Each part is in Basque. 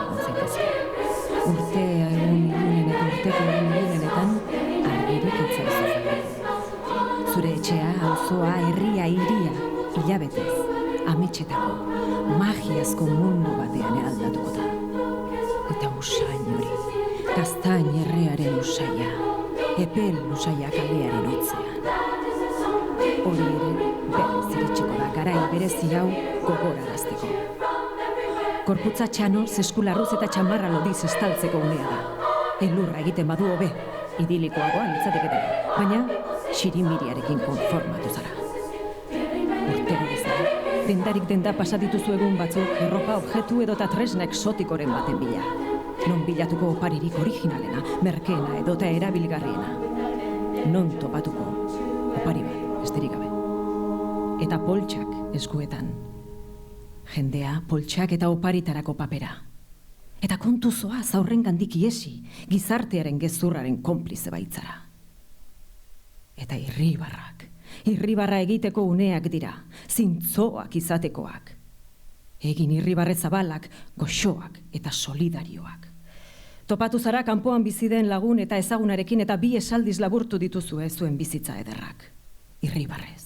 egon zaitezke. Urtea egun ilunen eta urteko egun ilunenetan argirik itzaizu falta. Zure etxea, auzoa, herria, hiria, hilabetez, ametxetako, magiazko mundu batean eraldatuko da. Eta usain hori, gaztain herriaren usaia, epel usaia kalearen hotzean. Hori ere, berriz iritsiko da garai berezi hau gogorarazteko. Gorputza txano, zeskularruz eta txamarra lodiz estaltzeko unea da. Elurra egiten badu hobe, idilikoagoa litzateke, baina xirimiriarekin konformatu zara. Urtero bezala, dendarik denda pasadituzu egun batzuk erropa, objektu edota tresna exotikoren baten bila. Non bilatuko oparirik originalena, merkeena edota erabilgarriena. Non topatuko opari bat, besterik gabe. Eta poltsak eskuetan. Jendea, poltsak eta oparitarako papera. Eta kontuzoa zaurrengandik iesi, gizartearen gezurraren konplize baitzara. Eta irribarra egiteko uneak dira, zintzoak izatekoak. Egin irribarre zabalak, goxoak eta solidarioak. Topatu zara kanpoan bizi den lagun eta ezagunarekin eta bi esaldiz laburtu dituzue zuen bizitza ederrak. Irribarrez.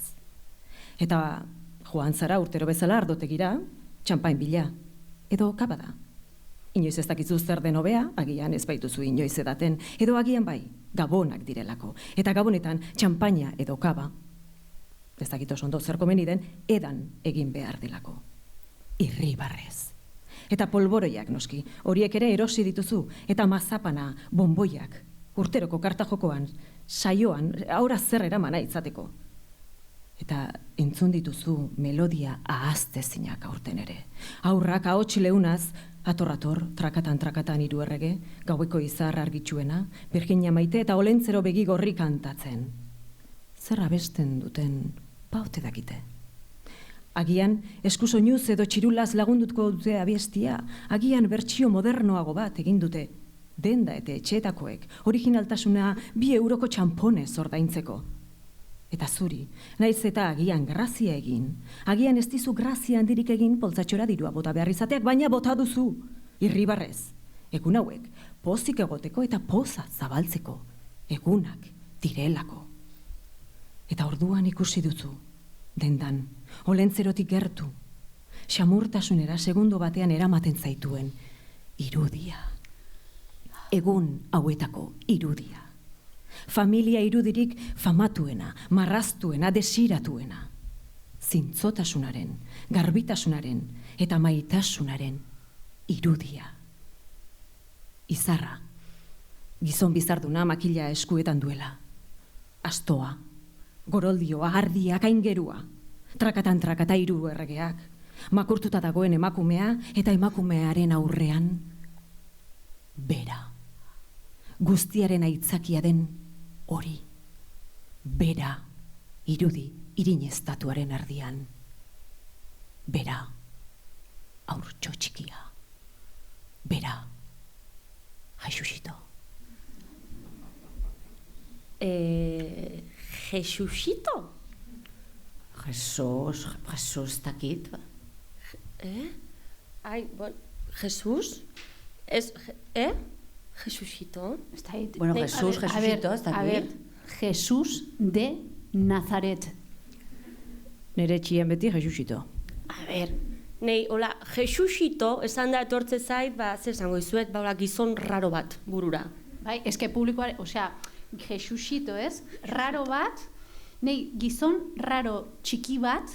Eta joan zara urtero bezala ardotegira, txampain bila, edo kaba da. Inoiz ez dakizu zer den hobea, agian ez baituzu inoiz edaten, edo agian bai, gabonak direlako. Eta gabonetan txampaina edo kaba, ez dakit oso ondo zer komeni den, edan egin behar delako. Irribarrez. Eta polboroiak noski, horiek ere erosi dituzu, eta mazapana, bonboiak, urteroko kartajokoan, saioan, aurra zer eramana izateko. Eta entzun dituzu melodia ahaztezinak aurten ere. Aurrak ahots leunaz, ator, trakatan hiru errege, gaueko izar argitsuena, Virginia Maite eta Olentzero begi gorri kantatzen. Zer abesten duten baute dakite. Agian eskusoinuz edo txirulaz lagundutko dute abiestia, agian bertsio modernoago bat egin dute. Denda eta etxeetakoek, originaltasuna 2 euroko txamponez ordaintzeko. Eta zuri, naiz eta agian grazia egin, agian ez dizu grazia handirik egin poltsatxora dirua bota behar izateak, baina bota duzu, irribarrez. Egun hauek, pozik egoteko eta poza zabaltzeko, egunak direlako. Eta orduan ikusi duzu, dendan, Olentzerotik gertu, xamurtasunera segundo batean eramaten zaituen irudia. Egun hauetako irudia. Familia irudirik famatuena, marraztuena, desiratuena. Zintzotasunaren, garbitasunaren eta maitasunaren irudia. Izarra, gizon bizarduna makila eskuetan duela. Astoa, goroldioa, ardia, kaingerua. Trakata hiru erregeak. Makurtuta dagoen emakumea eta emakumearen aurrean bera. Guztiaren aitzakia den hori. Bera, irudi, irineztatuaren erdian. Bera, haurtxo txikia. Bera, Jesusito. Jesusito? Jesus dakit. Ai, bon, Jesus? Jesusito? Bueno, Jesusito, ez dakit. A ver, Jesús de Nazaret. Nere txien beti Jesusito. A ver, nei, hola, Jesusito esan da etortze zait, zer esango izuet, hola, gizon raro bat burura. Bai, eske publikoare, osea, Jesusito ez, raro bat, nei, gizon raro txiki bat,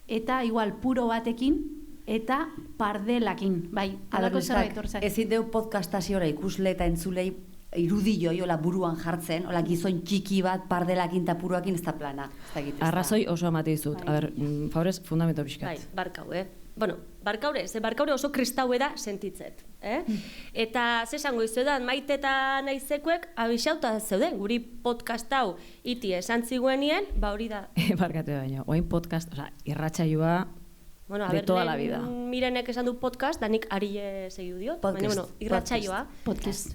eta igual puro batekin, eta pardelakin, bai, alako zerbait etortzak. Ezin deu podcastaziora ikusle eta entzulei irudio hola buruan jartzen, hola gizon txiki bat pardelakin eta puruakin ez da plana. Arrazoi oso amate dizut. A ber, favorez, fundamento pixkat. Bai, barkau, Bueno, barkaure oso kristaue da sentitzet. Eta zesango izuetan, maite eta naizekuek abixauta zeuden, guri podcast hau iti esan ziguenien, hori da. Barkatu baino, oin podcast, oza, irratsaioa bueno, de toda la vida. Mirenek esan du podcast, da nik arie segidu diot. Baina, irratsaioa. Podcast.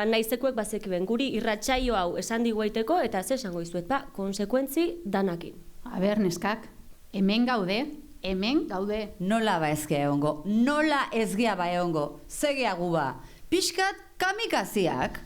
Naizekuek bazekiben, guri irratsaio hau esan diguaiteko, eta zesango izuet, konsekuentzi danakin. A ber, neskak, hemen gaude, hemen gaude. Nola ba ezkea egongo, nola ezgea ba egongo, zegea gu ba, pixkat kamikaziak.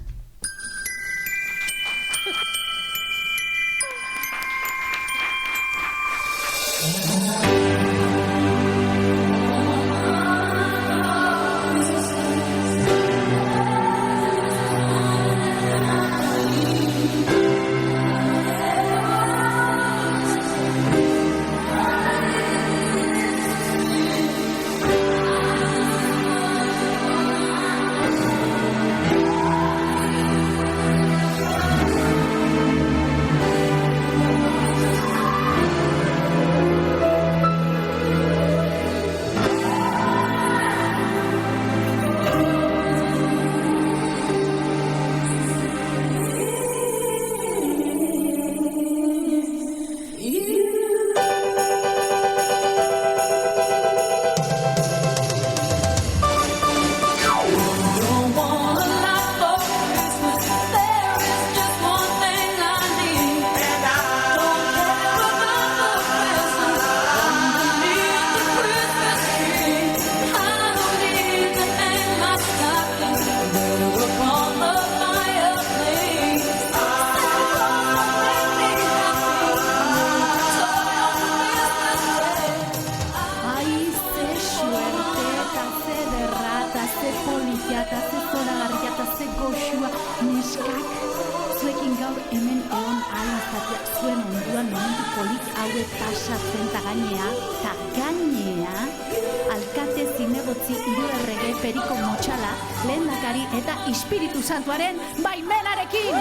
Alkate zinegotzi iruerrege periko motxala, lehendakari eta Espiritu Santuaren baimenarekin!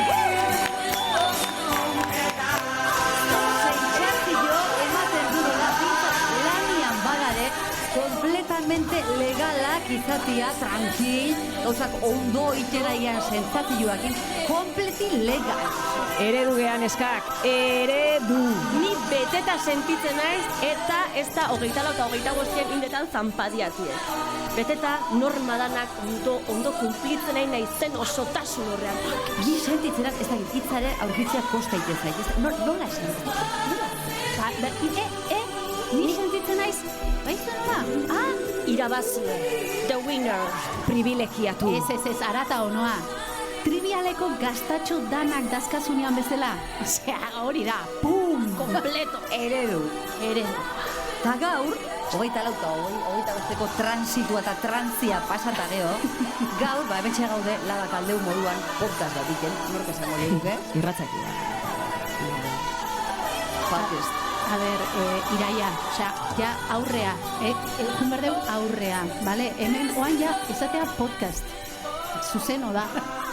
Sentsazio ematen duela lanian bagare, completamente legalak izatia, tranquil, gauzak ondo iteraian sentsazioakin, completi legal. Eredu gehan eskak, eredu! Ni beteta sentitzen naiz eta ez da 24 eta 25 indetan zanpadiatiek. Beteta normadanak ondo kumplitzen nahi naizen osotasun horrean. Ni sentitzenak ez da hitzare aurkitzea kosta itezai. Nola sentitzen? Ni sentitzen naiz, baizu nola? Irabazle, the winner. Privilegiatu. Ez, arata honoa. Trivialeko gaztatxo danak dazkazunean bezala. Osea, hori da, pum, kompleto. Eredu. Ta gaur, 24 transitua eta trantzia pasata geho, gaur, hementxe gaude, labak aldeu moduan podcast bat iken, nork esango lehuke? Irratzakia. Podcast. A ber, Iraia, osea, ja aurrea, jun berdeu aurrea, bale? Hemen oan ja, izatea podcast. Zuzeno da,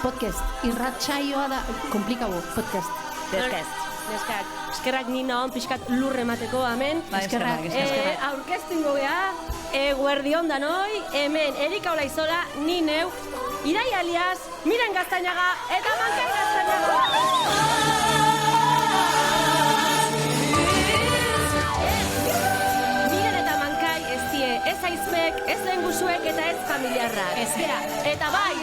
podcast. Irratsaioa da, komplikabo, podcast. Neskak, eskerrak nina hon pixkat lurre emateko, amen. Eskerrak. Aurkeztingo geha, guardion danoi, hemen Erika Olaizola, ni neu, Irai alias, Miren Gaztañaga, eta Mankai Gaztañaga. Ez aizmek, ez lengusuek eta ez familiarrak. Ezkera. Eta bai,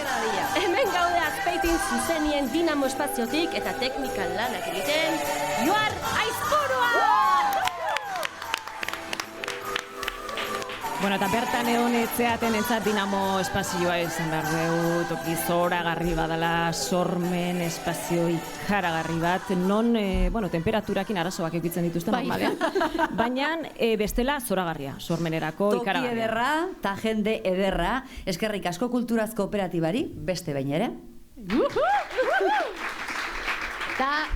hemen gaude Azpeitin zuzenien Dinamo espaziotik eta teknikan lanak egiten, Joar Aizpurua! Bueno, eta bertan egon etzeaten entzat Dinamo espazioa izan behar dugu, toki zoragarri badala, sormen espazio ikaragarri bat, non, temperaturakin arazoak eukitzen dituzten normalean. Baina bestela zoragarria, sormenerako ikaragarria. Toki ederra, ta jende ederra, eskerrik asko kulturaz kooperatibari, beste bain ere. Ta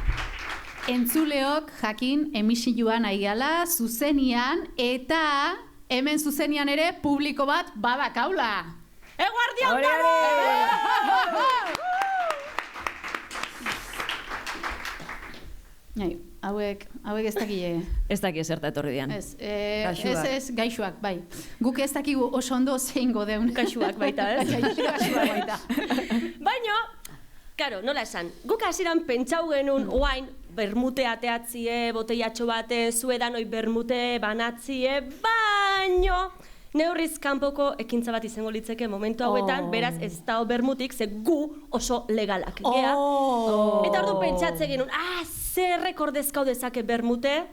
entzuleok jakin emisioan aigala, zuzenian, eta hemen zuzenian ere publiko bat badakaula. Guardian dano! Hauek ez dakile. Ez daki ezerta etorri dian. Ez, gaixoak, bai. Guk ez dakigu oso ondo zein godeun. Gaixoak baita, ez? Gaixoak baita. Baina, karo, nola esan, guk hasieran pentsau genuen oain, bermute ateatzie, boteiatxo baten, zuedanoi bermute banatzie, baino neurriz kanpoko ekintza bat izango litzeke momentu hauetan, beraz ez da bermutik, ze gu oso legalak gea. Eta ordu pentsatze genuen, zer rekordezkau dezake bermute,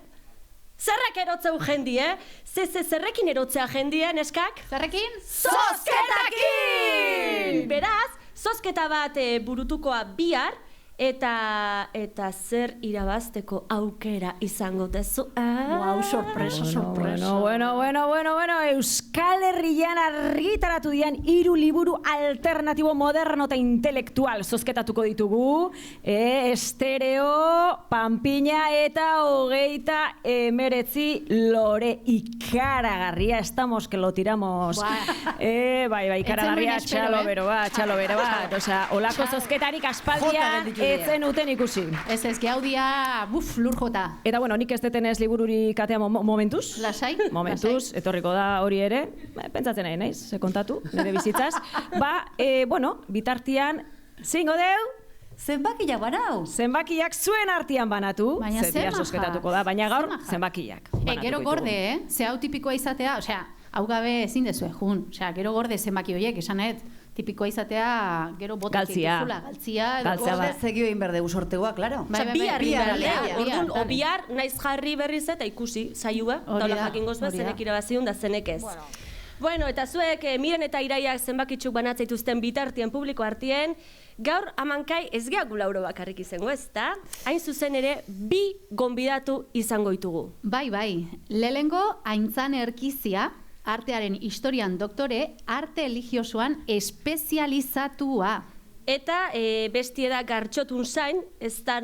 Zerrek erotzeu jendi, zerrekin erotzea jendia, neskak? Zerrekin? Zozketakin! Beraz, zozketa bat burutukoa bihar, eta zer irabazteko aukera izango dezu. Wow, sorpresa. Bueno, Euskal Herrian argitaratu dian 3 liburu alternatibo moderno eta intelektual zozketatuko ditugu. Estereo, Panpina eta 29 lore ikaragarria. Estamos que lo tiramos. Bai, ikaragarria, txalo bero bat. Osea, olako zozketarik aspaldian etzen uten ikusi. Ez gaudia, lur jota. Eta bueno, nik ez detenez libururi katea momentuz. Lasai. Momentuz, etorriko da hori ere. Pentsatzen nahi naiz, ze kontatu, nire bizitzaz. Bitartian, zingo deu? Zenbakiak banau. Zenbakiak zuen artean banatu. Baina Bihar zozketatuko da, baina gaur zenbakiak. Gero gorde, ze hau tipikoa izatea, osea, hau gabe ezin dezue, jun. Osea, gero gorde zenbaki horiek, esanet, tipikoa izatea, gero botak dituzula. Galtzia bat. Zegio egin berdegu sortegoa, klaro. Bihar, bihar, naiz jarri berriz eta ikusi, zaiua, daula jakingoz bat, zenek irabaziun da zenek ez. Bueno, eta zuek, Miren eta Iraiak zenbakitzuk banatzaituzten bitartien publiko artien, gaur amankai ez gehagu lauro bakarrik izango, ezta? Hain zuzen ere, 2 gonbidatu izango ditugu. Bai, lehengo Aintzane Erkizia, artearen historian doktore, arte religiosoan espezializatua. Eta bestie da Gartxotun zain, ez da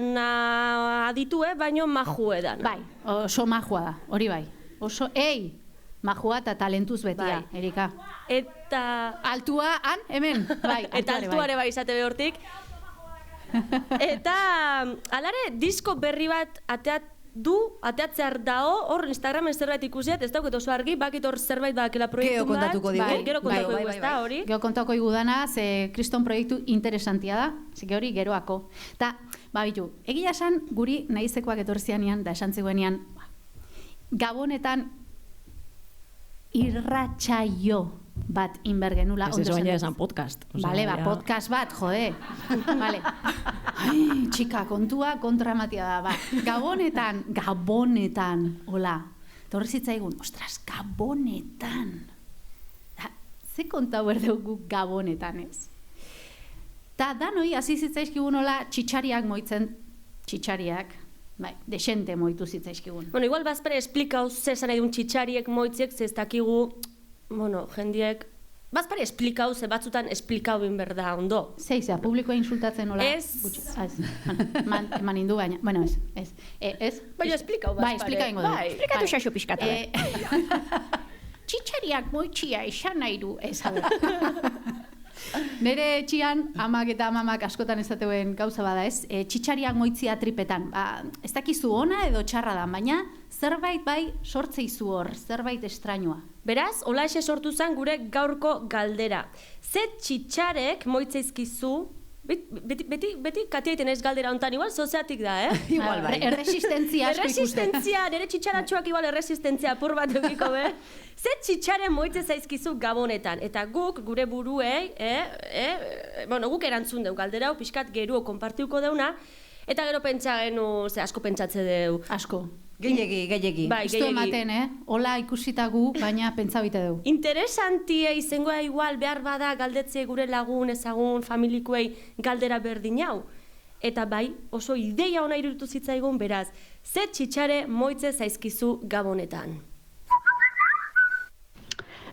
aditue, baino majue da. Bai, oso majua da, hori bai. Oso, majua eta talentuz betia, Erika. Eta... Altua, hemen? Bai, eta altuare bai izate behortik. Eta, alare, disko berri bat ateatzear dao, hor Instagramen zerbait ikusiat, ez dauket oso argi, bakit hor zerbait bakela proiektu bat. Gero kontatuko dugu ez da, hori? Gero kontatuko dugu dana, ze kriston proiektu interesantia da, ze hori geroako. Ta, bitu, egia esan, guri nahizekoak etorzianean, da esan ziguenean, Gabonetan irratsaio bat inbergenula. Ez baina esan podcast. Bale, podcast bat, jode. Bale. Ai, txika, kontua kontramatia da. Gabonetan, hola. Torri zitzaigun, ostras, Gabonetan. Ze kontau erdeugu Gabonetan ez? Ta danoi, hasi zitzaizkigun hola, txitxariak moitzen, desente moitu zitzaizkigun. Bueno, igual bazpere esplikau zezan edun txitxariek moitziek, ze ez dakigu, jendiek, bazpare esplikau, ze batzutan esplikau inberda ondo. Zeizea, publikoa insultatzen hola? Ez. Eman indu baina, bueno, ez. Baina esplikau bazpare. Bai, esplika ingo du. Esplikatu xaxo pixkatu. Txitxariak moitxia esan nahi du, ez Nere etxian, amak eta amamak askotan ezateuen gauza bada ez, txitxariak moitzia tripetan. Ez dakizu ona edo txarra da, baina zerbait bai sortzeizu hor, zerbait estrainoa. Beraz, holaxe sortu zen gure gaurko galdera. Ze txitxarek moitzeizkizu, beti katiaiten ez galdera hontan, igual soziatik da, Igual bai. Erresistentzia asko ikusten. Nere txitxaratxoak igual erresistentzia apur bat eukiko, Ze txitxaren moitze zaizkizu Gabonetan, eta guk, gure buruei, guk erantzun deu galdera, pixkat geruo konpartiuko deuna, eta gero pentsa genu, asko pentsatze deu. Asko. Gehiegi. Bai, gehiegi. Ematen, Hola ikusitagu, baina pentsa bite deu. Interesantie izangoa igual behar bada galdetze gure lagun, ezagun, familikuei galdera berdin hau. Eta bai, oso ideia ona iruditu zitzaigun, beraz, ze txitxare moitze zaizkizu Gabonetan.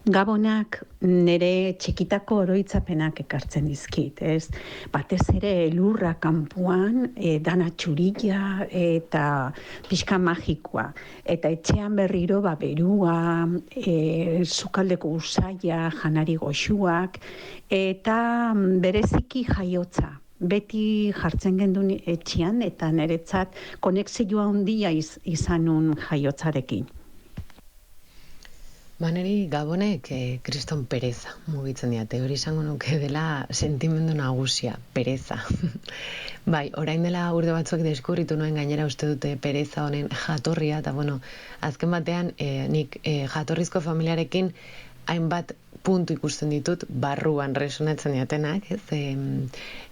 Gabonak nire txikitako oroitzapenak ekartzen dizkit, ez? Batez ere elurra kanpoan, dana txurilla eta pixka magikoa. Eta etxean berriro berua, sukaldeko usaia, janari goxuak, eta bereziki jaiotza. Beti jartzen gendun etxean eta niretzat konexioa handia izanun jaiotzarekin. Niri Gabonek kriston pereza mugitzen diate, hori izango nuke dela sentimendu nagusia, pereza. Bai, orain dela urte batzuk deskurritu nuen gainera uste dute pereza honen jatorria, eta azken batean nik jatorrizko familiarekin hainbat puntu ikusten ditut barruan resonatzen jatenak,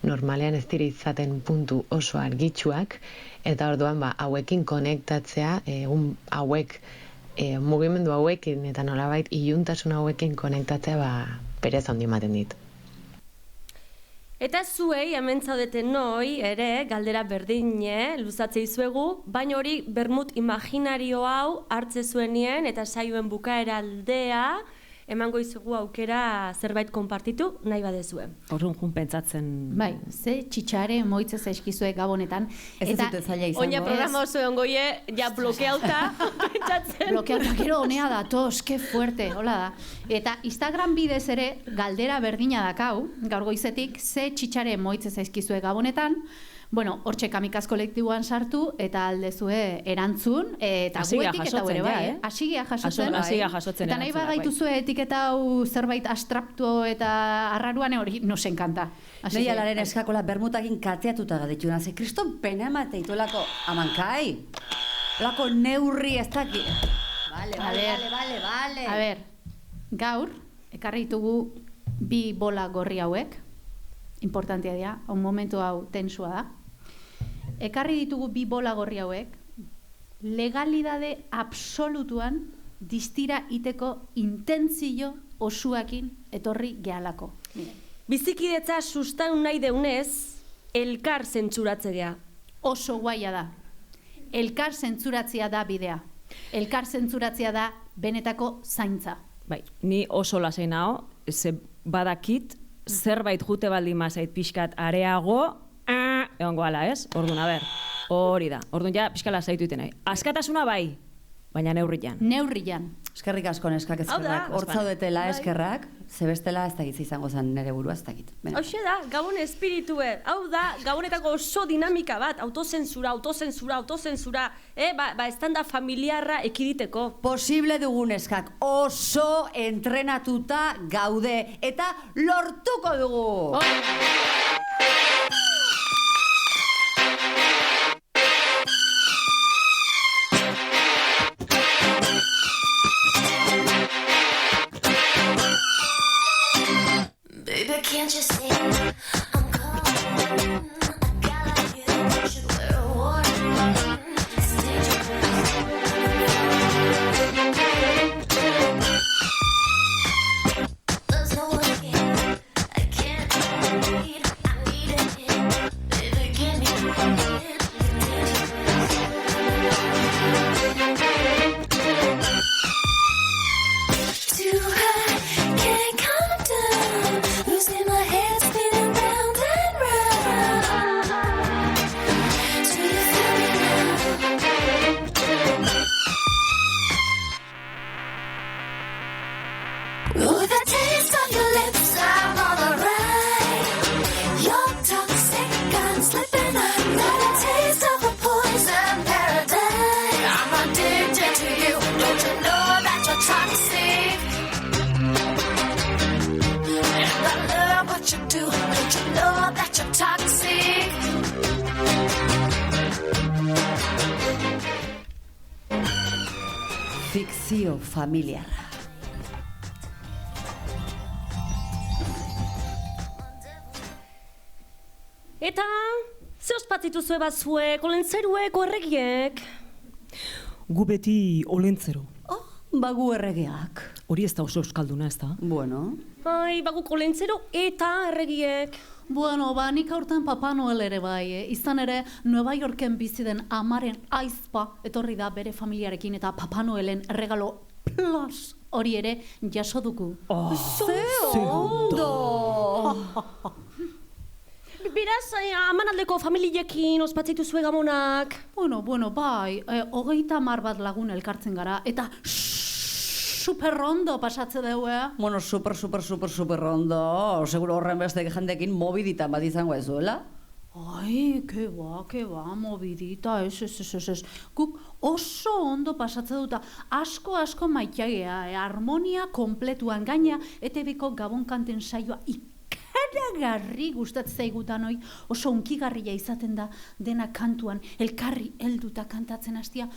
normalean ez dira izaten puntu oso argitsuak, eta orduan hauekin konektatzea, hauek, mugimendu hauekin eta nolabait iluntasun hauekin konektatzea pereza handi ematen dit. Eta zuei, hemen zaudeten noi, ere, galdera berdine, luzatzei zuegu, baina hori bermut imaginario hau hartze zuenien eta saioen bukaera aldea, emango izugu aukera zerbait konpartitu nahi badezue. Orrun jun pentsatzen... Bai, ze txitxare moitze zaizkizue gabonetan. Ez dute zaila izango. Oina programa oso ongoie, ja blokeauta pentsatzen. Blokeauta, gero honea da, tos, que fuerte, hola da. Eta Instagram bidez ere galdera berdina dakau, gaur goizetik, ze txitxare moitze zaizkizue gabonetan, bueno, hortxe kamikaz kolektiboan sartu eta aldezue erantzun, eta guetik eta gure bai, asigia jasotzen. Eta nahi bagaituzue etiketa hau zerbait astraptu eta arraruan hori nos enkanta. Nei alaren eskakola bermutakin kateatuta gadituna, ze kriston pena emateituelako amankai. Lako neurri ez daki. Vale. A ber, gaur, ekarri ditugu bi bola gorri hauek, importantea dira, un momentu hau tensua da. Ekarri ditugu bi bola gorri hauek, legalidade absolutuan distira iteko intentzio osuakin etorri gehalako. Bizikidetza sustan nahi deunez, elkar zentzuratzea. Oso guaia da. Elkar zentzuratzea da bidea. Elkar zentzuratzea da benetako zaintza. Bai, ni oso lasai nao, ze badakit, zerbait jute baldin mazait pixkat areago, egongo ala, ez? Orduan, a ber, hori da. Orduan ja, pixka lasaitu iten nahi. Askatasuna bai, baina neurrian. Neurrian. Eskerrik asko neskak eskerrak. Hortzaudetela eskerrak, zebestela ez dakit izango zen nere burua ez dakit. Hauxe da, Gabon espiritue. Hau da, Gabonetako oso dinamika bat, autozensura. Estanda familiarra ekiditeko. Posible dugun neskak, oso entrenatuta gaude eta lortuko dugu! Can't you see I'm calling? A guy like you should wear a warning. It's dangerous. There's no one again. I can't read. I need a hit. Baby, give me a hit. It's dangerous. Too high, can't come down. Losing my head, spinning round and round. Do you feel me now? Ooh, the taste of your lips, I'm on the ride. You're toxic, I'm slipping under the taste of a poison paradise. I'm addicted to you, don't you know that you're toxic? And I love what you do, don't you know that you're toxic? Fikzio familiarra. Eta, ze ospatzitu zue bat zuek, olentzeruek, horregiek? Gu beti olentzero. Bagu erregeak. Hori ez da oso euskalduna, ez da? Bueno. Ai, baguk olentzero eta erregiek. Bueno, nik aurten Papa Noel ere bai, izan ere Nueva Yorken bizi den amaren aizpa etorri da bere familiarekin eta Papa Noelen regalo plus hori ere jaso dugu. Ze ondo! Beraz, amanaldeko familiekin ospatzitu zue Gabonak. Bueno, bai, 30 bat lagun elkartzen gara eta super ondo pasatze dugu, Bueno, super ondo. Seguro horren beste jendekin mobiditan bat izango ez duela. Ai, ke ba, movidita, ez. Guk oso ondo pasatze duta, asko maitagea, harmonia kompletuan gaina, ETV-ko Gabon kanten saioa ikaragarri gustatzen zaigutan hoi, oso unkigarria izaten da dena kantuan, elkarri helduta kantatzen hastia.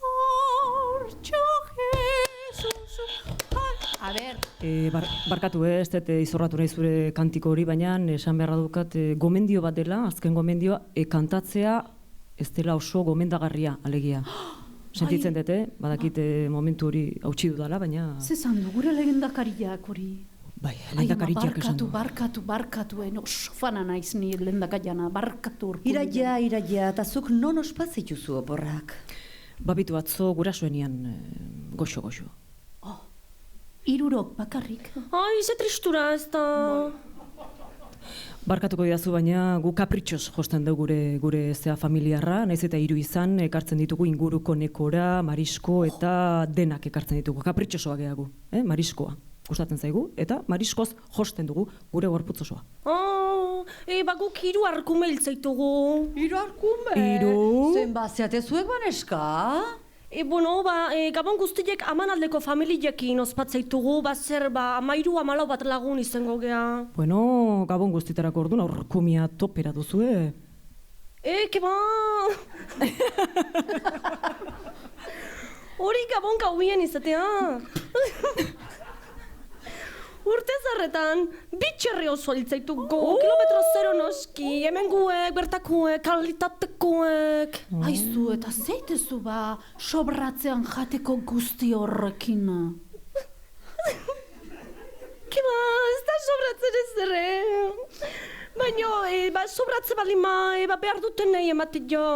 Hortxo Jesus, A ber, Barkatu ez dut izorratu nahi zure kantiko hori, baina esan beharra dukat gomendio bat dela, azken gomendioa, kantatzea ez dela oso gomendagarria, alegia. Sentitzen dut, badakit momentu hori hautsi dudala, baina... zezan du, gure lehendakariak hori. Bai, lehendakariak esan du. Barkatu, oso fana naiz ni lehendakariana, barkatu Urkullu. Iraia, eta zuk non ospazituzu oporrak? Babitu atzo gurasoenian goxo. Hirurok bakarrik. Ai, ze tristura ez da. Barkatuko didazu, baina gu kapritxos josten dugu gure zea familiarra, naiz eta 3 izan, ekartzen ditugu inguruko nekora, marisko eta denak ekartzen ditugu. Kapritxosoa gehiago, mariskoa. Gustatzen zaigu, eta mariskoz josten dugu gure gorputz osoa. Guk 3 arkume hiltzaitugu. 3 arkume? 3? Zenbat zeatezuek baneska? Gabon guztiek amanaldeko familiekin ospatzaitugu, zer, 13-14 bat lagun izango gea. Bueno, gabon guztitarako orduan aurkumia topera duzue. Keba! Hori gabon gauien izatea. Urte zarretan, bitxerri oso hiltzaitugu, kilometro zero noski, hemenguek, bertakuek, kalitatekoek. Aizu, eta zeitezu sobratzean jateko guzti horrekin. Keba, ez da sobratzen ez ere. Baina, sobratze balima, behar duten nahi emate jo.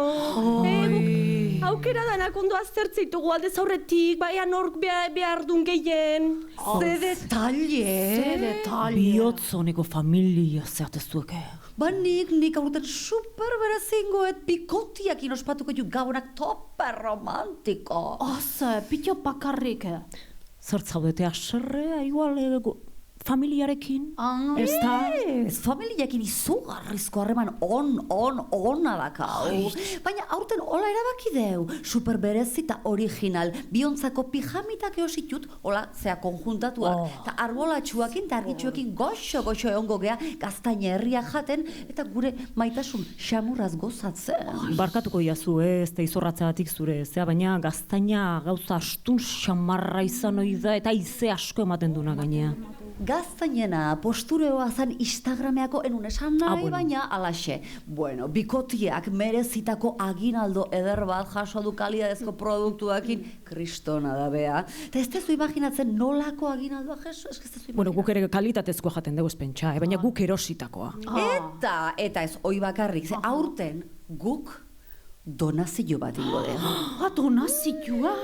Aukera danak ondo aztertzeitugu aldez aurretik, ean nork behar duen gehien. Ze detalle! Bihotzoneko familia zeatezueke. Nik aurten super berezingoet bikotiakin ospatuko ju gabonak tope romantiko. Oza, pito bakarrik. Zertzaudete aserrea, igual familiarekin? Ez da? Ez familiakin izugarrizko harreman ona dakau. Baina aurten hola erabaki deu, super berezita original, biontzako pijamitak eositut, hola zea konjuntatuak, eta arbolatxuakin eta argitxuekin goxo eongo gea, gaztaina herria jaten, eta gure maitasun xamurraz gozatzen. Barkatuko diazu, ez da izorratzeatik zure, baina gaztaina gauza astun xamarra izan ohi da, eta ize asko ematen duna gainea. Gaztainena postureoa zan Instagrameako enun esan nahi, baina alaxe. Bueno, bikotiak merezitako aginaldo eder bat jaso du kalidadezko produktuakin kristona da bea. Eta ez tezu imaginatzen nolako aginaldoa, Jesu? Bueno, guk ere kalitatezko jaten dugu espentsa, baina guk erositakoa. Eta ez, hoi bakarrik, ze aurten guk donazio bat ingo dela. Donazioa?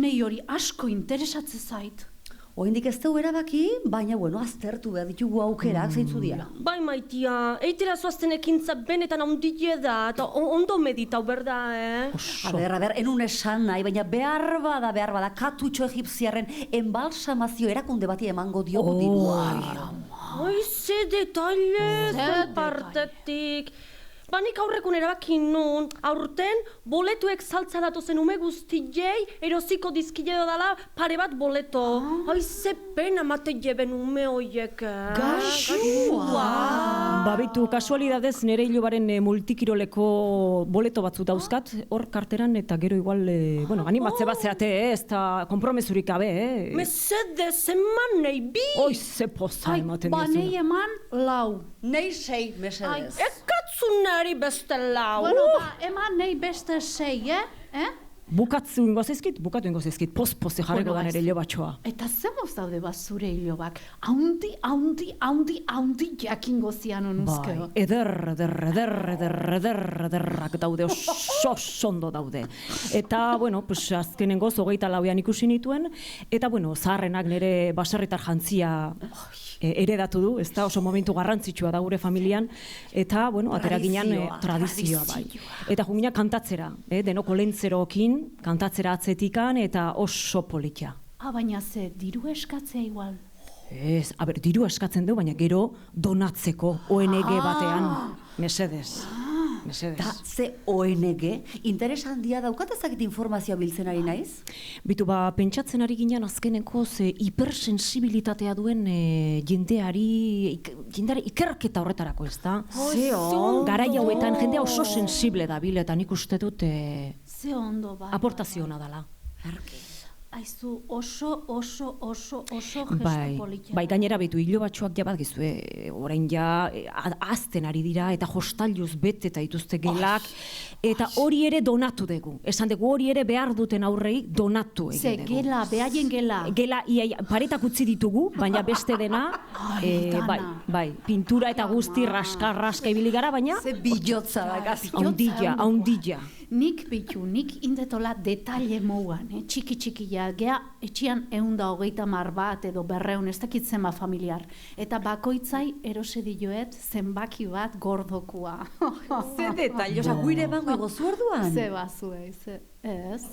Nei hori asko interesatze zait. Oindik ez dugu erabaki, baina, aztertu behar ditugu aukerak zeintzu dira. Bai, maitia, eitera zoazten ekintza benetan ondile da, eta ondo meditau berda, A ber, enun esan nahi, baina behar bada, katutxo egipziarren enbalsamazio erakunde bati emango diogu dirua. Ai, ze detalle, partetik. Nik aurrekun erabakin nun, aurten boletuek saltza datozen ume guztiei erosiko dizkile dala pare bat boleto. Ai, ze pena mate jeben ume hoiek. Gaxua! Babitu, kasualidadez nire hilobaren multikiroleko boleto batzu dauzkat, hor karteran eta gero igual, animatze bat zeate, ez da kompromesurik gabe, Mesedez, eman nahi bi! Oi, ze poza ematen dizu. Nei eman 4. Nei 6, mesedez. Ekatzunari beste lau. Eman nei beste 6, Bukatu ingo zezkit, poz-poze jarriko da nire hilobatxoa. Eta zemoz daude zure hilobak? Haundi jakingo zian onuzkeo. Bai, ederrak daude, oso sondo daude. Eta, azkenengoz, 24 ikusi nituen, eta, zaharrenak nire baserritar jantzia eredatu du, ez da oso momentu garrantzitsua da gure familian, eta, atera ginen tradizioa, bai. Eta jungina kantatzera, denoko lentzerokin, kantatzera atzetikan, eta oso politia. Baina ze, diru eskatzea igual? Ez, diru eskatzen du, baina gero donatzeko ONG batean, mesedez. Da, ze ONG, interes handia daukat ezakit informazioa biltzen ari naiz? Bitu, pentsatzen ari ginen azkeneko hipersensibilitatea duen jendeari ikerketa horretarako, ez da? Ze ondo! Garai hauetan jendea oso sensible da bil, eta nik uste dut ze ondo, aportazio hona dala. Aizu, oso gesto politia. Bai, gainera betu, hilo batxoak ja bat gizue, orain ja azten ari dira, eta hostailuz bete eta dituzte gelak, eta hori ere donatu dugu. Esan dugu hori ere behar duten aurrei donatu egin dugu. Gela, behaien gela. Gela, paretak utzi ditugu, baina beste dena, bai, pintura eta guzti raska ibili gara, baina Ze bilotza da, gazi. haundilla. Nik indetola detaile mouan, txiki-txikia, gea etxian 130 bat edo 200, ez dakitzen ba familiar. Eta bakoitzai erose dioet zenbaki bat gordokua. Ze detaile, oza, guire bango gozu orduan? Ze bazue, ez.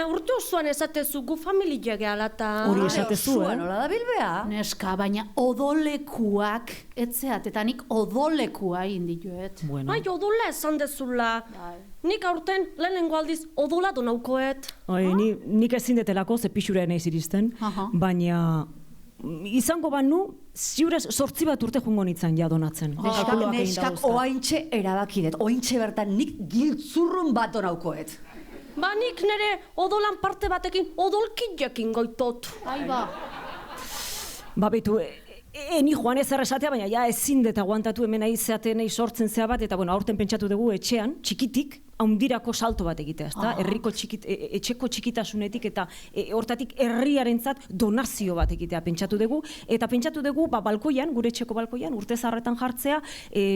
Urte osoan esatezu gu familia gehala eta... Hori esatezu, Nola da bilbea? Neska, baina odolekuak, etzeat, eta nik odolekua indioet. Bueno. Ai, odola esan dezula. Nik aurten lehenengo aldiz odola donaukoet. Nik ezin detelako, ze pixura naiz iristen, baina izango banu, ziurez 8 bat urte jungo nintzen ja donatzen. Neskak oaintxe erabakidet, oaintxe bertan nik giltzurrun bat donaukoet. Ba, nik nire odolan parte batekin odolkidekin goitot. Ai ba. Ba, betu, ni joan ez erresatea, baina ja ezin dut aguantatu hemen aizeaten sortzen zea bat, eta bueno, aurten pentsatu dugu etxean, txikitik, haundirako salto bat egitea, ezta? Herriko etxeko txikitasunetik eta hortatik herriarentzat donazio bat egitea pentsatu dugu, eta pentsatu dugu balkoian, gure etxeko balkoian, urte zaharretan jartzea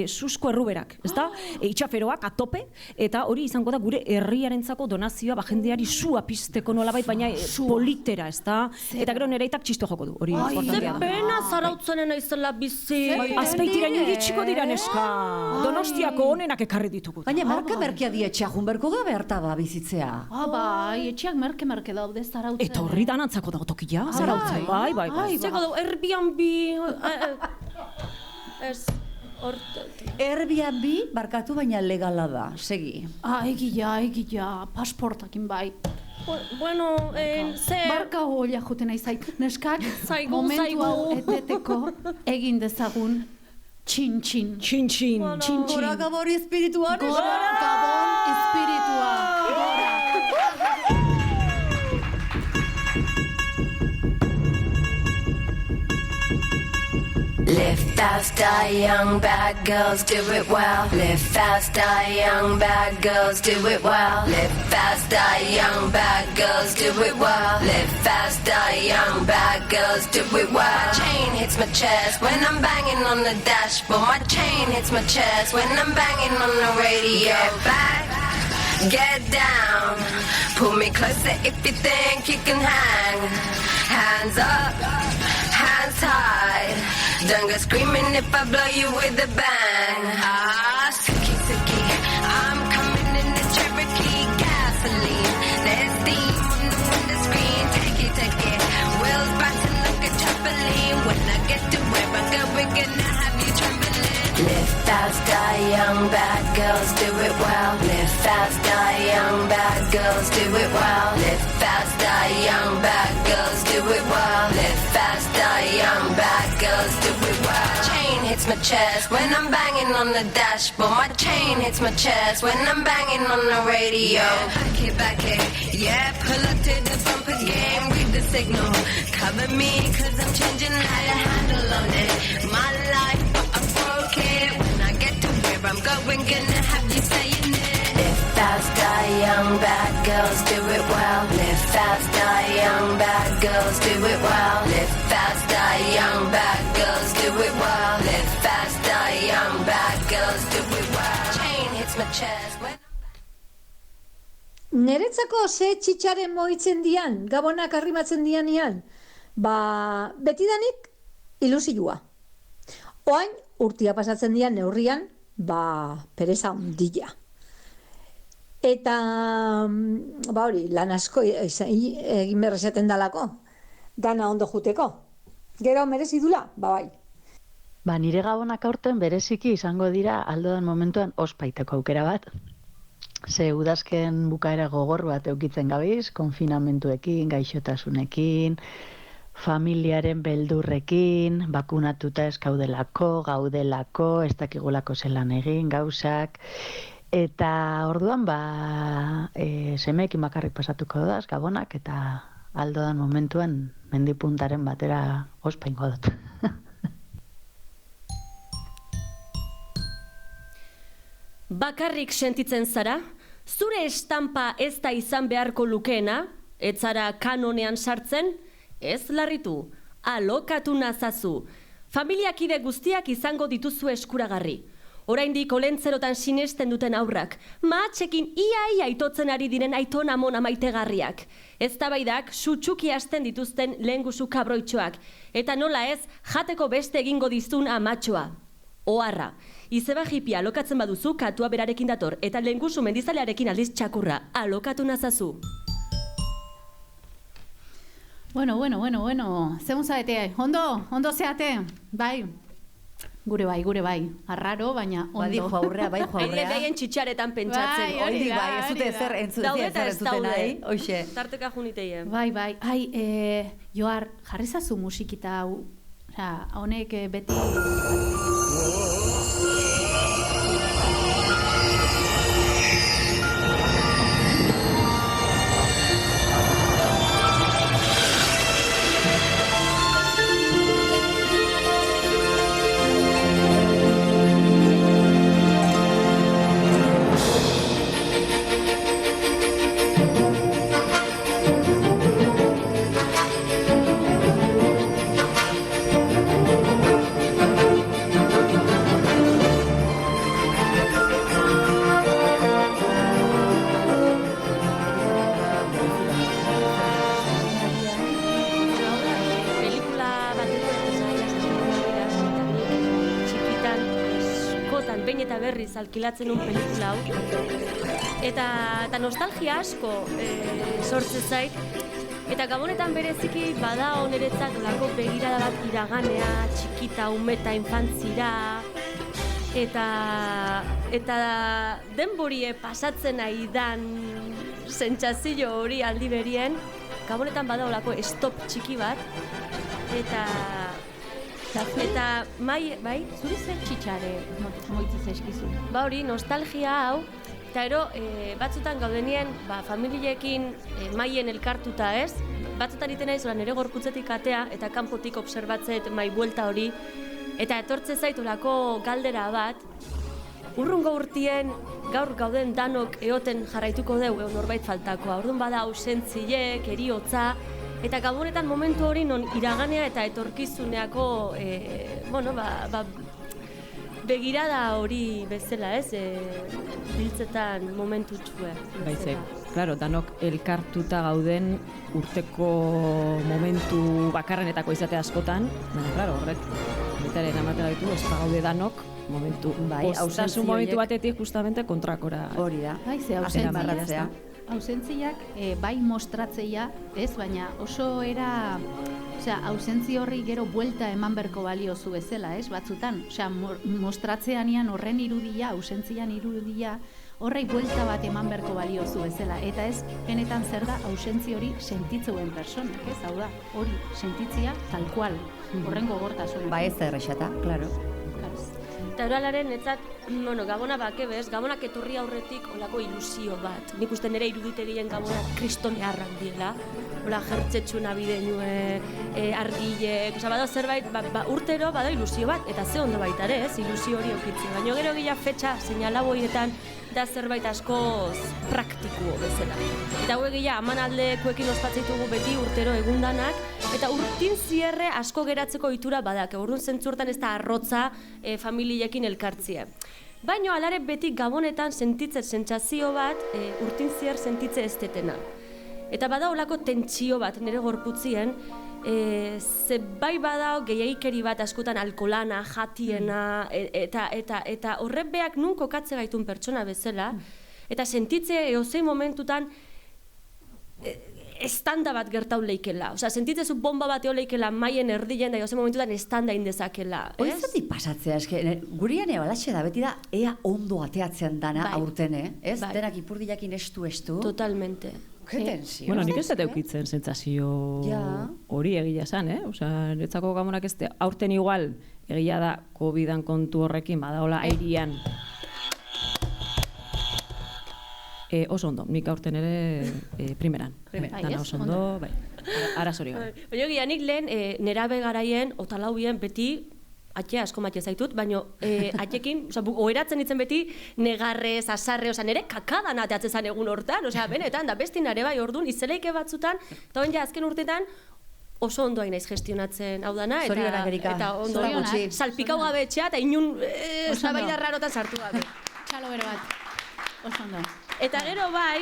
susko erruberak, ezta? Itxaferoak atope, eta hori izango da gure herriarentzako donazioa, jendeari sua pizteko nolabait, baina politera, ezta? Eta gero nereitak txisto joko du, hori importantea da. Pena zarautzenen aizela bizi. Azpeitiraino iritsiko dira neska. Donostiako onenak ekarri ditugu. Baina merke die etxea junberko gabe hartaba bizitzea. Bai, etxeak merke daude zarautzen. Eta horri danantzako dago tokia, zarautzen. Bai. Zeko du, Airbnb... Ez... Airbnb barkatu baina legala da, segi. Egia, pasportakin bai. Bueno, ze... Barka hoia juten aizait. Neskak, momentu hau eteteko egin dezagun txin-txin. Txin-txin. Gora gabori espiritua, Gora gabon espiritua. Gora. Live fast, die young, bad girls do it well. Live fast, die young, bad girls do it well. Live fast, die young, bad girls do it well. Live fast, die young, bad girls do it well. My chain hits my chest when I'm banging on the dashboard. My chain hits my chest when I'm banging on the radio. Get back, get down. Pull me closer if you think you can hang. Hands up, hands high. Don't go screaming if I blow you with a bang. Suki, suki, I'm coming in the Cherokee gasoline. There's steam on the window screen. Take it. Wheels bouncing like a trampoline. When I get to where I go, we're gonna have you trembling. Live fast, die young, bad girls do it well. Live fast, die young, bad girls do it well. Live fast, die young, bad girls do it well. Live fast, die young, bad girls do it well. Chain hits my chest when I'm banging on the dashboard. My chain hits my chest when I'm banging on the radio. Back it, yeah, pull up to the bumper game, read the signal. Cover me, cause I'm changing how to handle on it. My life, but I broke it. When I get to where I'm going, gonna have you saying it. Live fast, die young, bad girls do it well. Live fast, die young, bad girls do it well. Live fast, die young, bad girls do it well. Live fast, die young, bad girls do it well. Chain hits my chest when... Neretzako ze txitxaren moitzen dian, gabonak arrimatzen dianian, betidanik ilusioa. Oain, urtia pasatzen dian neurrian, pereza ondila. Eta, hori, lan asko egin berrezaten dalako, dana ondo juteko. Gero merezi dula, bai. Nire gabonak aurten bereziki izango dira aldoan momentuan ospaiteko aukera bat. Ze udazken bukaera gogor bat eukitzen gabiz, konfinamentuekin, gaixotasunekin, familiaren beldurrekin, bakunatuta ez gaudelako, ez dakigulako zelan egin, gauzak, Eta orduan, semeekin bakarrik pasatuko daz, Gabonak, eta aldodan momentuan mendipuntaren batera ospaingo dut. Bakarrik sentitzen zara? Zure estampa ez da izan beharko lukeena? Ez zara kanonean sartzen? Ez larritu, alokatu nazazu. Familiakide guztiak izango dituzu eskuragarri. Oraindik olentzerotan sinesten duten aurrak, mahatxekin ia aitotzen ari diren aiton amon amaitegarriak. Eztabaidak sutsuki hasten dituzten lehengusu kabroitxoak, eta nola ez, jateko beste egingo dizun amatxoa. Oharra, izeba jipia alokatzen baduzu katua berarekin dator, eta lehengusu mendizalearekin aldiz txakurra, alokatu nazazu. Bueno. Zemun zaete, ondo zeate, bai. Gure bai, arraro, baina ondo. Bai jo aurrea. Haide behaien txitxaretan pentsatzen. Hori bai, ez dute ezer entzuten nahi, hoxe. Tarteka juniteie. Bai, Joar, jarrizazu musikita hau, honek beti... Alkilatzen un pelikula hau. Eta nostalgia asko sortze zait. Eta Gabonetan bereziki bada oneretzat olako begirada bat iraganea, txikita, umeta, infantzira. Eta denborie pasatzen aidan sentsazio hori aldi berien. Gabonetan bada olako stop txiki bat. Eta bai, zuri zer txitxare moitziz eskizu? Ba hori, nostalgia hau, eta batzutan gaudenien familiekin maien elkartuta ez, batzutan iten naiz nire gorputzetik atea eta kanpotik obserbatzet mai buelta hori, eta etortze zait olako galdera bat, urrungo urtien gaur gauden danok eoten jarraituko deu, norbait faltakoa, orduan bada ausentziek, eriotza, eta Gabonetan momentu hori non iraganea eta etorkizuneako begirada hori bezala, ez? Biltzetan momentu txue. Baizek, claro, danok elkartuta gauden urteko momentu bakarrenetako izate askotan, baina, claro, horrek, betaren amatera ditu, ez gaude danok, momentu, postasun momentu batetik justamente kontrakora. Hori da. Bai, ze ausentziak bai mostratzeia, ez, baina oso era, ausentzi horri gero buelta eman berko baliozu bezala, ez, batzutan. Mostratzeanian horren irudia, ausentzian irudia, horrei buelta bat eman berko baliozu bezala. Eta ez, benetan zer da ausentzi hori sentitzuen personak, ez, hau da, hori sentitzia tal cual, horren gogortasuna. Ba ez da errexata, claro. Eta oralaren, etzat, Gabona bakebez, Gabonak etorri aurretik olako ilusio bat. Nik uste nire iruditegien Gabonak kristonearrak diela. Ola jertzetxuna bidenue, argilek, bada zerbait, urtero bada ilusio bat, eta ze ondo baita ere, ez, ilusio hori okitzi. Baina gero gila fetxa, seinalaboietan, da zerbait askoz praktikuo bezala. Eta hau egia amanaldekoekin ospatzitugu beti urtero egundanak, eta urtin zierre asko geratzeko ohitura badak, orduan zentzurtan ez da arrotza familiekin elkartzia. Baina alare beti Gabonetan sentitzen sentsazio bat urtin zier sentitze ez detena. Eta bada olako tentsio bat nire gorputzien, ze bai badao gehiagikeri bat askotan alkolana, jatiena, eta horrebeak nun kokatze gaitun pertsona bezala, eta sentitze eozein momentutan estanda bat gertau leikela. Osea, sentitzezu bomba bat leikela maien erdien da eozein momentutan estanda indezakela. Hori zati pasatzea, gurian ebalaxe da, beti da, ea ondo ateatzen dana aurten, ez? Denak ipurdiakin estu. Totalmente. Bueno, nik ez dut eukitzen sentsazio hori egia esan, Osea, netzako Gabonak ez aurten igual egia da COVID-an kontu horrekin badaola airian Oso ondo, nik aurten ere primeran. Dana oso ondo, bai. Arazori gabe. Baina egia nik lehen, nerabe garaien, otalauien beti, atxe asko matxe zaitut, baina atxekin, oheratzen ditzen beti, negarrez, azarre, nere kakadan ateatzen zen egun hortan, benetan, da besti nare bai, orduan, izeleike batzutan, eta ja azken urtetan, oso ondo hain naiz gestionatzen hau dana, eta ondo salpikau gabe etxea, eta inun zabaida rarotan sartu gabe. Txalo bero bat, oso ondo. Eta gero bai,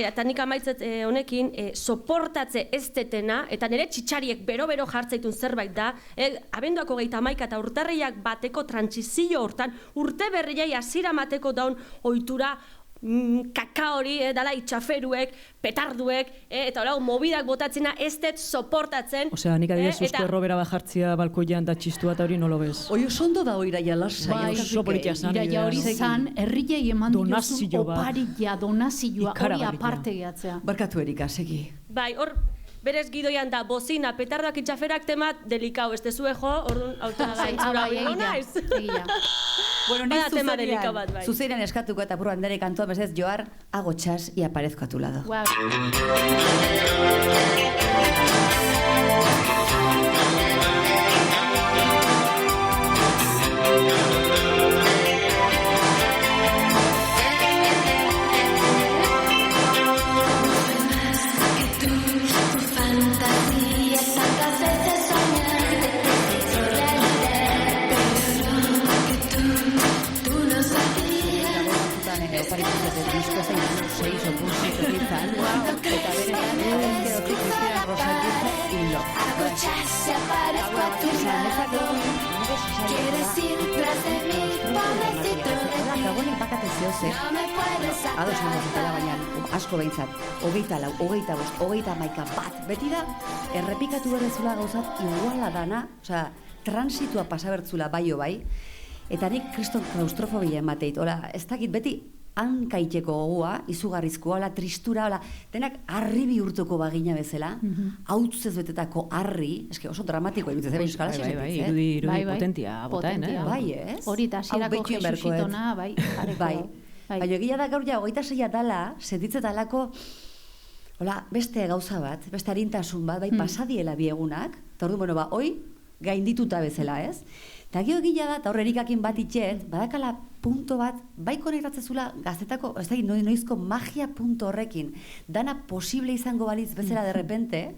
eta nik amaitzet honekin, soportatze ez detena, eta nire txitxariek bero-bero jartzaitun zerbait da, abenduako 31 eta urtarriak bateko trantsizio hortan, urte berriai hasiera mateko daun ohitura kaka hori, dala itxaferuek, petarduek, eta hola, mobidak botatzena ez dut soportatzen. Osea, nik adibidez usko errobera bajartzia balkoian da txistua eta hori nolo bez. Oi, oso ondo da iraia lasai. Oso politia zan. Iraia hori zan, herriei eman diozu oparia, donazioa, hori aparte gehatzea. Barkatu Erika, segi. Bai, hor, berez gidoian da, bozina, petardoak itxaferak temat, delikau, ez tezue jo, orduan autozentzura hori naiz. Bueno, ni zuzenean eskatuko eta puru handere kantua bezez joar, hago txas y aparezco a tu lado. Asko behintzat, 24, 25, 31 bat, beti da, errepikatu berrezula gauzat iguala dana, osea, transitua pasabertzula baio bai, eta nik kriston klaustrofobia emateit, ez dakit beti hankaiteko gogua, izugarrizkoa, tristura, denak harri bihurtuko bagina bezala, hautzez betetako harri, eske oso dramatikoa iruditzen zebe euskala irudi potentia botaen, bai, ez? Hori eta hasierako Jesusitona, bai, bai. Baina egia da gaur ja 26 dala, sentitzen dalako beste gauza bat, beste arintasun bat, bai pasadiela biegunak, eta orduan, hoi gaindituta bezala, ez? Eta egia da, eta hor Erikakin bat itxet, badakala punto bat, bai konektatzezula gaztetako, ez da, noizko magia punto horrekin, dana posible izango balitz bezala de repente,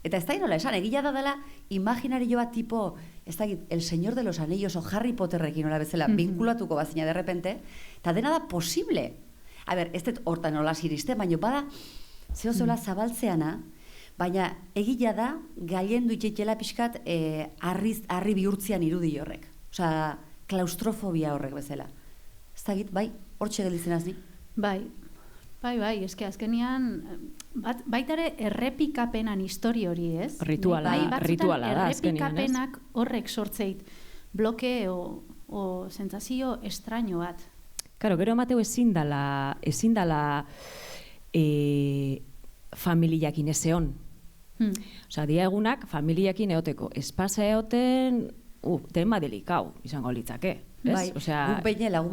eta ez da nola esan, egia da dela imaginario bat tipo, ez da, El Señor de los Anillos o Harry Potterrekin nola bezala, vinkulatuko bazina de repente, eta dena da posible. A ber, ez dut hortan nola ziriste, baina bada, zeo zola zabaltzeana, baina egia da, gailendu itxetxela pixkat harri bihurtzian irudi horrek. Osea, klaustrofobia horrek bezala. Ez da git, bai, hortxe gelditzen azni? Bai, eske azkenian, baitare errepikapenan histori hori, ez? Rituala da, azkenian, ez? Errepikapenak horrek sortzeit bloke o sentsazio estraño bat. Karo, gero emateu ezin dala familiakin ezeon. Osea, dia egunak familiakin eoteko. Espasa eoten, tema delikau izango litzake. Bai,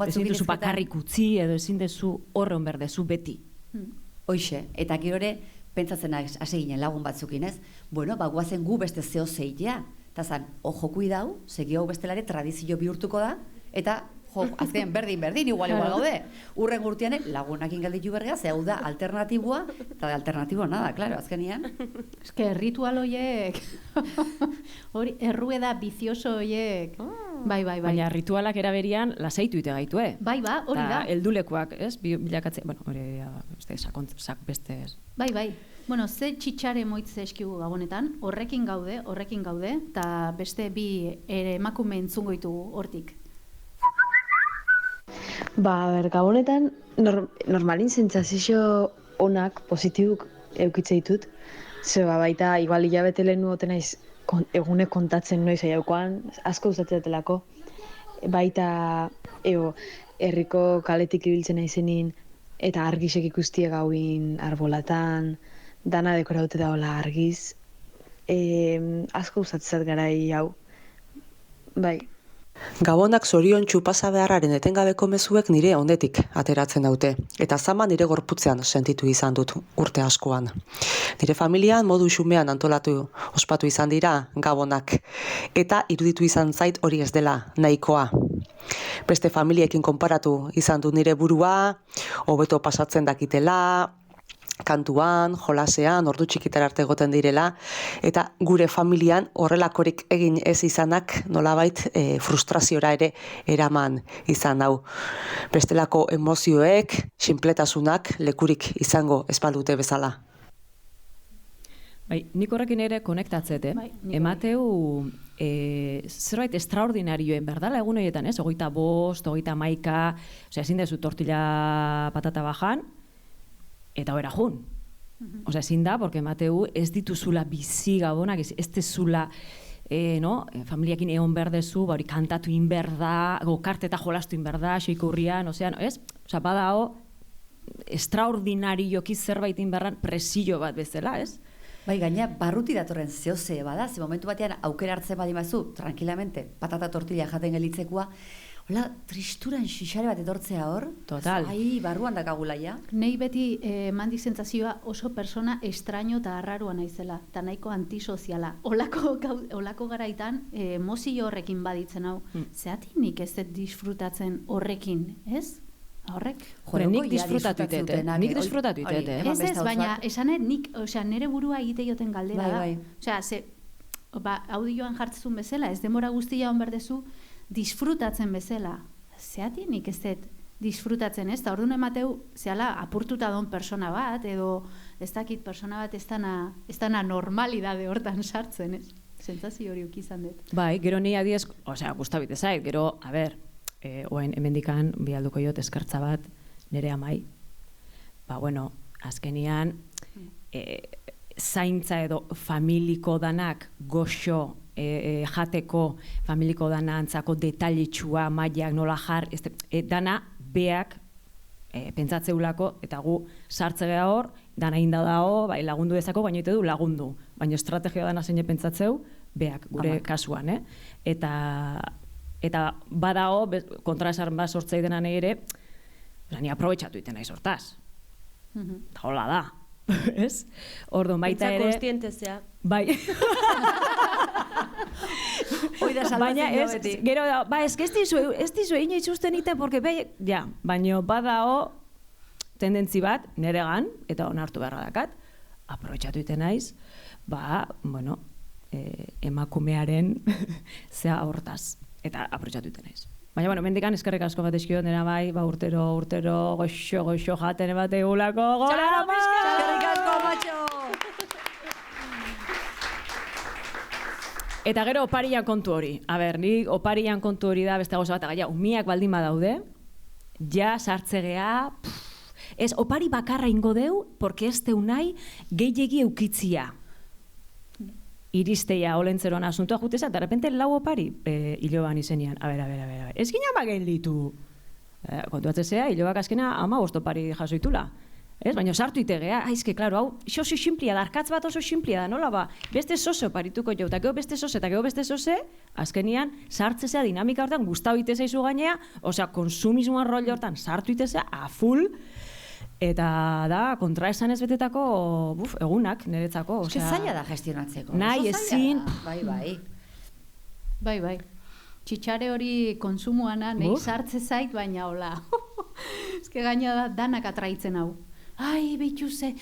ezin duzu bakarrik utzi edo ezin duzu horren berdezu beti. Hoixe, eta gero ere, pentsatzen hasi ginen lagun batzukin, ez? Bueno, guazen gu beste zeo zeitea. Eta zan, ojo kuidau, segi hau bestelare tradizio bihurtuko da, eta azken berdin, igual gaude. Urren urtean lagunakin galditu bergea, ze hau da alternatibua, eta alternatiboa nada, klaro, azkenian. Eske, ritual hoiek, hori, errueda bizioso hoiek, bai. Baina ritualak eraberian lasaitu ite gaitu, Bai, hori da. Eta heldulekuak, ez, bilakatzen, bueno, hori, beste, ez. Bai. Bueno, ze txitxare moitze eskigu gabonetan, horrekin gaude, eta beste bi emakume entzungo ditugu hortik. Gabonetan normalin sentsazio onak, positibuk eukitze ditut. Baita, igual hilabete lehen nuoten naiz egune kontatzen noiz aiaukoan, asko gustatzetelako. Baita, herriko kaletik ibiltzen naizenin, eta argisek ikustie gauin arbolatan, dana dekoraute da hola argiz. Asko gustatzezat garai hau. Bai. Gabonak zoriontsu pasa beharraren etengabeko mezuek nire ondetik ateratzen daute, eta zama nire gorputzean sentitu izan dut urte askoan. Nire familian modu xumean ospatu izan dira gabonak, eta iruditu izan zait hori ez dela nahikoa. Beste familiekin konparatu izan dut nire burua, hobeto pasatzen dakitela, kantuan, jolasean, ordu txikitara arte egoten direla, eta gure familian horrelakorik egin ez izanak nolabait frustraziora ere eraman izan hau. Bestelako emozioek, sinpletasunak lekurik izango ez balute bezala. Bai, nik horrekin ere konektatzet, emateu zerbait extraordinarioen, berdala egun horietan, ez? 25, 31, osea, ezin dezu tortilla patata bajan, eta hori jun. Osea, ezin da, porque emateu ez dituzula bizi gabonak, ez dezula, familiakin egon berdezu, hori kantatu inberda, gokarte eta jolastu inberda, xeiko hurrian, ez? Osea, badao, extraordinarioki zerbait inberran presio bat bezala, ez? Bai, gaina, barruti datorren zehose bada, ze momentu batean aukera hartzen badimazu, tranquilamente, patata tortilla jaten gelitzekoa, hola, tristuran xixare bat etortzea hor? Total. Ai, barruan dakagula ja. Nei beti mandi sentsazioa oso persona estraño eta arraroa naizela, eta nahiko antisoziala. Olako garaitan, emozio horrekin baditzen hau. Zeatik nik ez dut disfrutatzen horrekin, ez? Horrek? Jore, nik disfrutatu itete. Nik disfrutatu itete. Ez, baina, esanet, nik, nire burua egite joten galdera da. Osea, audioan jartzezun bezala, ez demora guztia hon berdezu, disfrutatzen bezala. Zeatik nik ez dut disfrutatzen, ez? Ta orduan emateu, zehala, apurtuta don persona bat, edo ez dakit persona bat ez dana normalidade hortan sartzen, ez? Sentsazio hori ukizan dut. Bai, gero ni adiez, osea, gustabite zait, gero, a ber, oen hemendikan bialduko jot eskertza bat nire amai. Ba, bueno, azkenian zaintza edo familiko danak goxo jateko, familiko dana antzako detalitxua, mailak nola jar, dana beak pentsatzeulako, eta gu sartze geha hor, dana inda dao, bai, lagundu dezako, baina ite du lagundu. Baina estrategia dana zein pentsatzeu, beak, gure kasuan, Eta badao, kontraesan bat sortzei denan ere, ni aprobetxatu iten nahi sortaz. Eta hola da, ez? Orduan baita ere... Pentsa konstientezea. Bai. Baina ez, gero da, ez dizu egin itxusten iten, porque baina badao tendentzi bat, neregan, eta onartu beharra dakat, aprobetxatu iten naiz, emakumearen zea hortaz. Eta aprotxatu iten naiz. Baina, mendikan eskerrik asko bat eskio, nera bai, urtero, goxo jaten bat egulako, gora! Eskerrik asko, macho! Eta gero oparian kontu hori. A ber, ni oparian kontu hori da beste gauza bat, gaia, umiak baldin badaude, ja sartzegea, ez, opari bakarra ingo deu, porque ez deu nahi gehiegi eukitzia. Iristeia olentzeroan asuntua juteza, eta repente lau opari hiloban izenean. A ber. Ez gina bagen ditu. Kontuatzezea, hilobak azkena 15 opari jasoitula. Ez, baina sartu itegea, aizke, klaro, hau, oso simplia da, arkatz bat oso simplia da, nola ba, beste sose oparituko jau, eta gero beste sose, azkenian, sartzezea dinamika hortan, gustau itezaizu gainea, osea, konsumismoan rol hortan, sartu itezea, a full, eta da, kontraesan ez betetako egunak niretzako. Ez que zaila da gestionatzeko. Nahi ezin. Bai. Txitxare hori konsumoana, nahi sartze zait, baina hola. Ez que gaina da, danak atraitzen hau. Ai, bitu ze,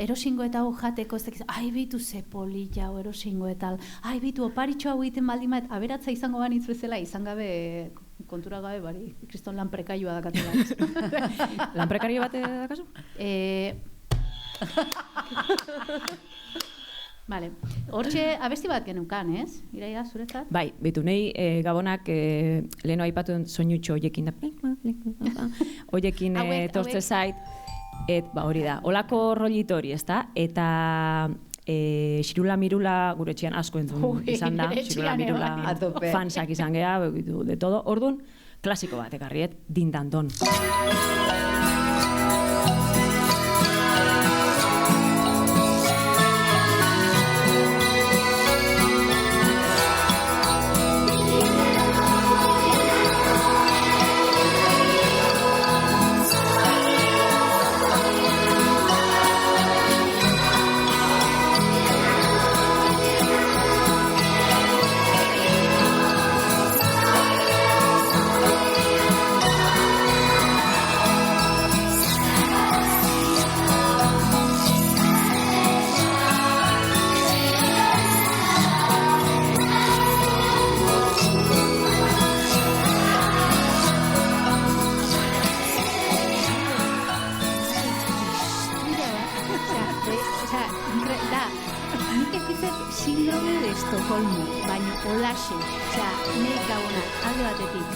erosingo eta hau jateko, ez dakiz, bitu ze polilla hau erosingo eta, bitu oparitxo hau egiten baldin bat, aberatza izango banitz bezala, izan gabe, kontura gabe, bari, kriston lan prekaioa dakatela. Lan prekario bat dakazu? Vale, hortxe abesti bat genukan, ez? Iraia, zuretzat? Bai, bitu, nahi gabonak leheno aipatu soinutxo hoiekin da, hoiekin tortze zait, hori da, olako rolito hori, ez da? Eta xirula mirula gure etxean asko entzun izan da, xirula mirula fansak izan geha, de todo, orduan, klasiko bat, ekarriet, dindandon. kolmo, baina olaxe, nahi Gabonak alde batetik,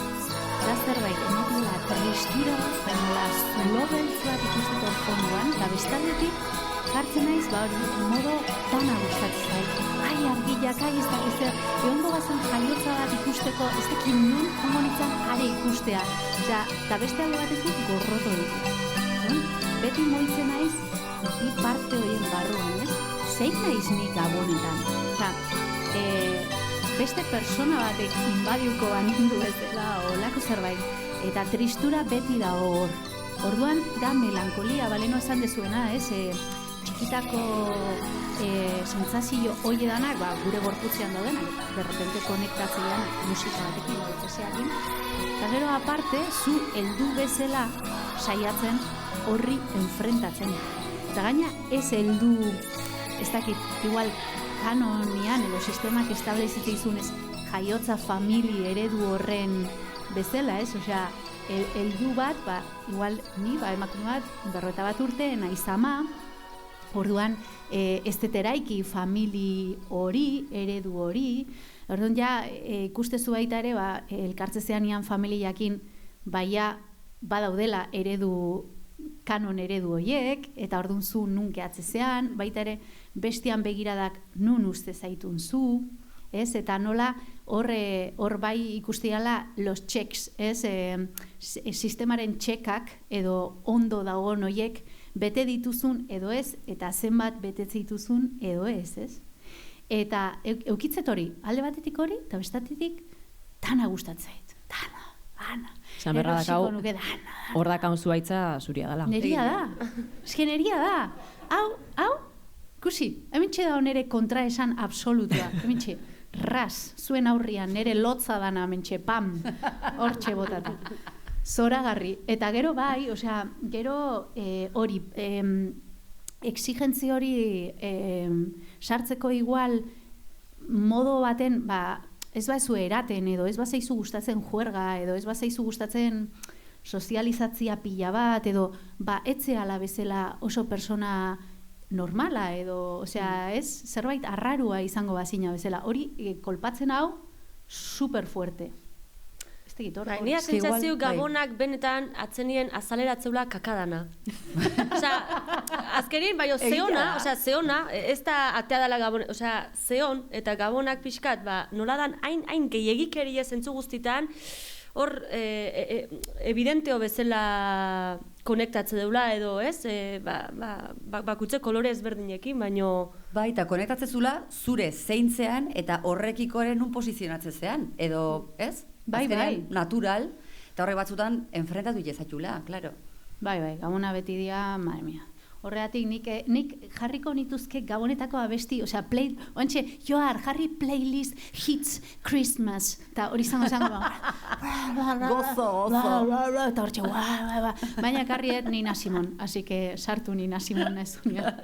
da zerbait, ematela tristura bat, baina zulo beltz bat ikusteko fonduan, eta bestaldetik, jartzen naiz, hori, modo dana gustatzen zait. Ai, argillak, ai, ez dakiz zer, egongo bazen jaiotza bat ikusteko, ez dekin nun, ongo nintzen are ikustea. Eta beste alde batetik gorroto ditu. Beti moitzen naiz, bi parte horien barruan, ez? Zein naiz nik Gabonetan. Beste persona batek inbadiuko banindu ez dela olako zerbait. Eta tristura beti dago hor. Orduan, da melankolia, baleno esan dezuena, ez? Txikitako sentsazio hoi edanak, gure gorputzean daudenak, berrepente konektatzean musika batekin, ezeakin. Eta gero aparte, zu heldu bezala saiatzen horri enfrentatzen. Eta gaina ez heldu, ez dakit, igual kanonian edo sistemak establezitzen izunez jaiotza famili eredu horren bezala, ez? Osea, heldu bat, igual ni, emakume bat, 51 urte, naiz ama, orduan ez deteraiki famili hori, eredu hori, orduan ikustezu baita ere, elkartzezean ian familiakin, badaudela kanon eredu horiek, eta orduan zu nun gehatzezean, baita ere bestian begiradak nun uste zaitun zu, ez? Eta nola hor bai ikustiala los checks, ez? Sistemaren txekak edo ondo dagoen horiek bete dituzun edo ez, eta zenbat betetze dituzun edo ez, ez? Eta eukitzet hori, alde batetik hori, eta bestatetik dana gustatzeit, dana. Zan berra dakau, hor dakaun zuaitza zuria dela. Neria da, eske neria da. Hau, kusi, hemen da nere kontra esan absolutua, hemen ras, zuen aurrian, nere lotza dana, hemen pam, hor botatu. Zoragarri, eta gero bai, osea, gero hori, exigentzi hori sartzeko igual modo baten, ez baezu eraten, edo ez bazaizu gustatzen juerga, edo ez bazaizu gustatzen sozializatzia pila bat, edo etzeala bezala oso persona normala, edo, osea, ez, zerbait arrarua izango bazina bezala. Hori, kolpatzen hau, super fuerte. Nire sentsazio Gabonak benetan atzenien azaleratzeula kakadana. Azkenin, baina zeona, ez da atea dela Gabon, zeon eta Gabonak pixkat, nola dan hain gehiagikeria zentzu guztitan, hor evidenteo bezala konektatze deula edo, ez? Bakutze kolore ezberdinekin, baino... Bai, eta konektatzezula zure zeintzean eta horrekikoren un posizionatzezean, edo, ez? Bai, natural, eta horrek batzutan enfrentatu jezatxula, klaro. Bai, Gabona beti dia, madre mia. Horregatik nik jarriko nituzke Gabonetako abesti, osea, Joar, jarri playlist hits Christmas, eta hori zango, gozo, eta hortxe, baina karriet Nina Simon, así que sartu Nina Simon ez unia.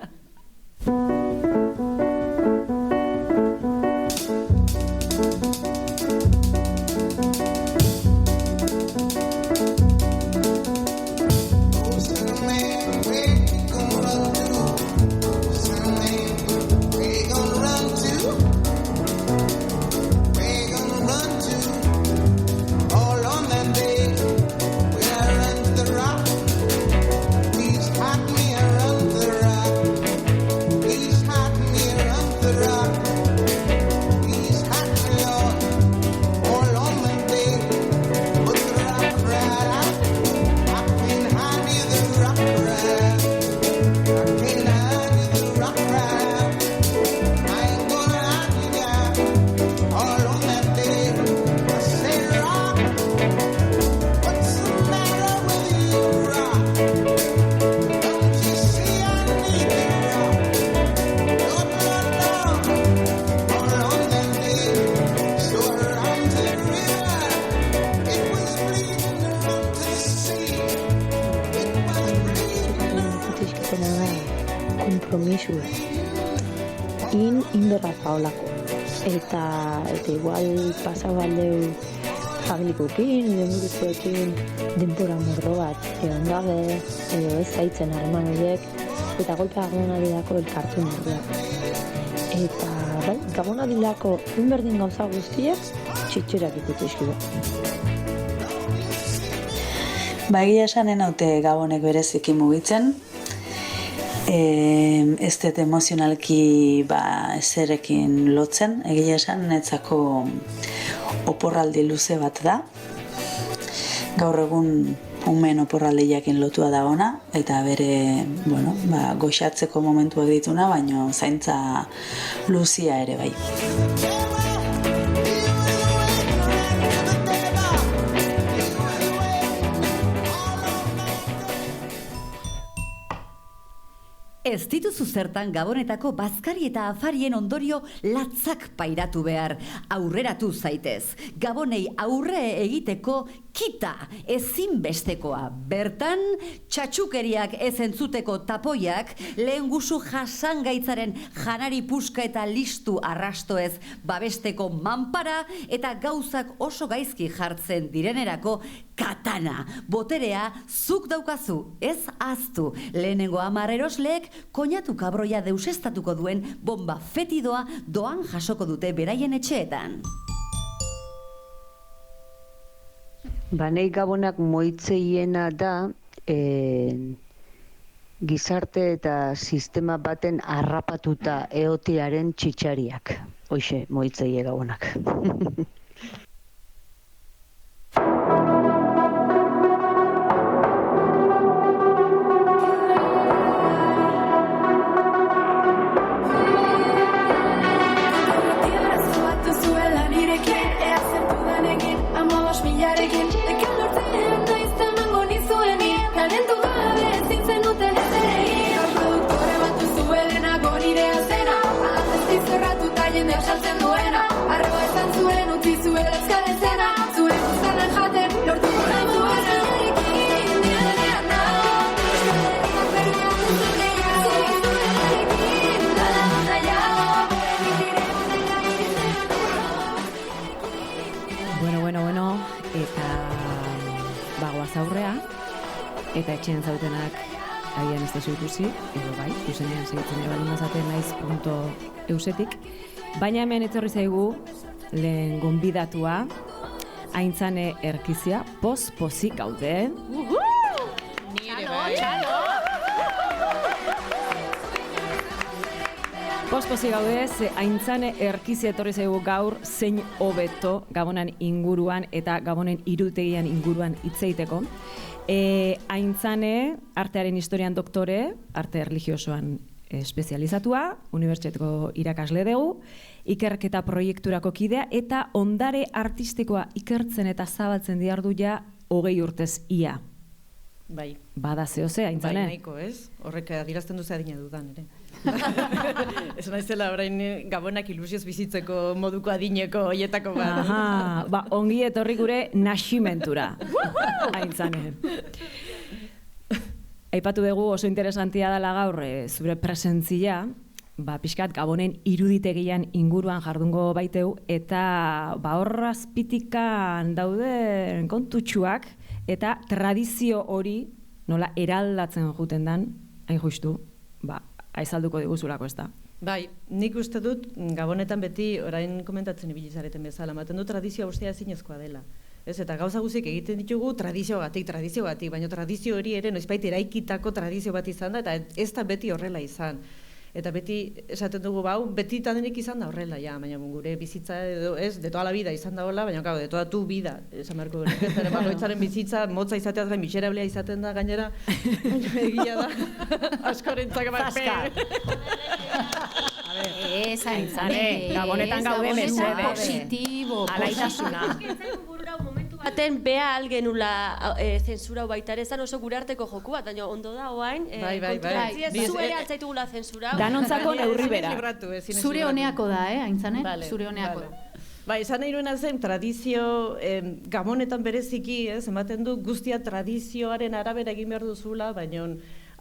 Indorra paolako. Eta igual pasau aldeu familikoekin, denburukoekin denbora morro bat, egon gabe, edo ez zaitzen harreman horiek, eta golpea agon ari dako elkartu mordoa. Eta, Gabona dilako inberdin gauza guztiak txitxerak ikutzizkidu. Egia esanen haute Gabonek bereziki mugitzen. Ez dut emozionalki ezerekin lotzen. Egia esan netzako oporraldi luze bat da. Gaur egun umen oporraldiakin lotua da ona, eta bere, goxatzeko momentuak dituna, baino zaintza luzia ere bai. Ez dituzu zertan Gabonetako bazkari eta afarien ondorio latzak pairatu behar. Aurreratu zaitez. Gabonei aurre egiteko kita ezinbestekoa. Bertan, txatxukeriak ez entzuteko tapoiak, lehen guzu jasangaitzaren janari puska eta listu arrastoez babesteko manpara eta gauzak oso gaizki jartzen direnerako katana. Boterea zuk daukazu, ez ahaztu. Lehenengo 10 erosleek koinatu kabroia deusestatuko duen bomba fetidoa doan jasoko dute beraien etxeetan. Nei Gabonak moitzeiena da gizarte eta sistema baten harrapatuta eotearen txitxariak. Hoxe, moitzeie Gabonak. Aurrea, eta etxean zautenak agian ez dezu ikusi, edo bai, zuzenean segitzen ere baldin bazaten naiz.eusetik. Baina hemen etorri zaigu lehen gonbidatua, Aintzane Erkizia, pozik gaude. Nire bai. Pozik gaude, ze Aintzane Erkizia etorri zaigu gaur zein hobeto Gabonan inguruan eta Gabonen irutegian inguruan hitz egiteko. Aintzane artearen historian doktore, arte erlijiosoan espezializatua, unibertsitateko irakasle dugu, ikerketa proiekturako kidea eta ondare artistikoa ikertzen eta zabaltzen diardu ja 20 urtez ia. Bai. Bada zehose, Aintzane? Bai, nahiko, ez? Horrek adierazten duze adina dudan, ere. Ez naizela orain Gabonak ilusioz bizitzeko moduko adineko hoietako bat. Aha, ongi etorri gure naximentura, Aintzane. Aipatu dugu oso interesantia dela gaur zure presentzia, pixkat Gabonen iruditegian inguruan jardungo baiteu, eta horrazpitikan dauden kontutxuak, eta tradizio hori nola eraldatzen juten dan, hain justu, aizalduko diguzulako ez da. Bai, nik uste dut Gabonetan beti orain komentatzen ibili zareten bezala, ematen du tradizioa ustea ezinezkoa dela. Ez, eta gauza guzik egiten ditugu tradiziogatik, baina tradizio hori ere noizbait eraikitako tradizio bat izan da, eta ez da beti horrela izan. Eta beti esaten dugu, beti tadenik izan da horrela, baina gure bizitza edo ez, de toda la vida izan da horrela, baina de toda tu vida, esan beharko gure, ez bakoitzaren bizitza, motza izateaz gain, miserablea izaten da gainera, baina egia da, askorentzak Ez, Aintzane, Gabonetan gaude mesede. Positibo, alaitasuna. Momentu baten beha algenula zensura baita ere, zan oso gure arteko joku bat, baina ondo da oain, konturatzi ez zu ere altzaitugula zensura. Danontzako neurri bera. Zure honeako da, Aintzane? Zure honeako da. Ba, esan nahi nuena zen, tradizio, Gabonetan bereziki, ematen du guztia tradizioaren arabera egin behar duzula, baina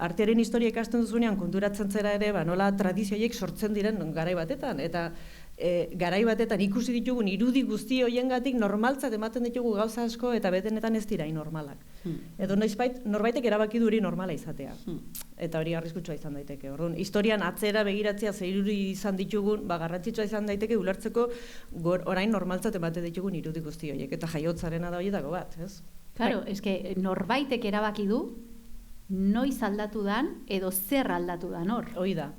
artearen historia ikasten duzunean konturatzen zera ere, nola tradizioiek sortzen diren garai batetan, eta garai batetan ikusi ditugun irudi guzti hoiengatik normaltzat ematen ditugu gauza asko eta betenetan ez dira normalak. Edo norbaitek erabaki du hori normala izatea. Eta hori arriskutsua izan daiteke. Orduan, historian atzera begiratzea ze irudi izan ditugun, garrantzitsua izan daiteke ulertzeko orain normaltzat ematen ditugun irudi guzti horiek eta jaiotzarena da horietako bat, ez? Claro, eske norbaitek erabaki du noiz aldatu dan edo zer aldatu dan hor. Hoi da.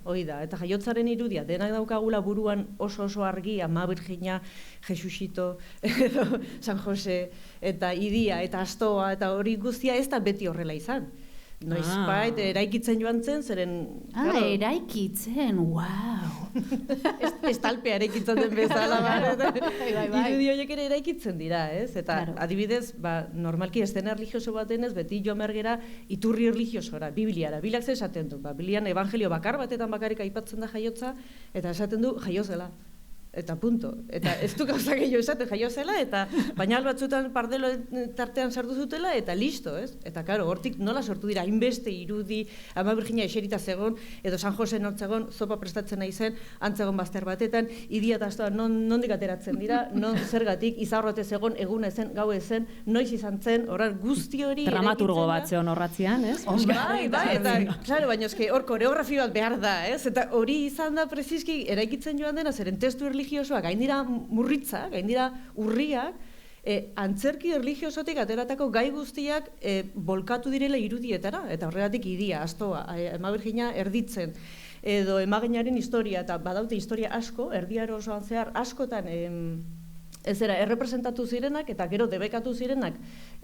Eta jaiotzaren irudia, denak daukagula buruan oso argi, Ama Virginia, Jesusito, edo San Jose, eta Idia, eta Astoa, eta hori guztia ez da beti horrela izan. Noizbait, eraikitzen joan zen, zeren... Eraikitzen, wow! Estalpea eraikitzen den bezala, irudi horiek ere eraikitzen dira, ez? Eta adibidez, normalki estena religioso baten ez, beti joan bergera iturri religiosora, Bibliara. Bibliak zer esaten du, Biblian evangelio bakar batetan bakarrik aipatzen da jaiotza, eta esaten du jaiozela. Eta punto. Eta ez du gauza gehiago esaten jaiozela, eta baina batzutan pardelo tartean sartu zutela, eta listo, ez? Eta karo, hortik nola sortu dira, hainbeste irudi, Ama Virginia eserita zegon, edo San Jose nortzegon, zopa prestatzen nahi zen, antzegon bazter batetan, Idia eta Astoa nondik ateratzen dira, zergatik, izarrote zegon, eguna ezen, gau ezen, noiz izan zen, horan guzti hori... Dramaturgo bat zeon horratzean, ez? Bai, eta, claro, baina eske hor koreografi bat behar da, ez? Eta hori izan da preziski eraikitzen joan dena, zeren testu religiosoak, gaindira murritzak, gaindira urriak, antzerki religiosotik ateratako gai guztiak bolkatu direla irudietara, eta horregatik Idia, Astoa, Ama Virginia erditzen, edo emaginaren historia, eta badaute historia asko, erdiaro osoan zehar, askotan errepresentatu zirenak, eta gero debekatu zirenak,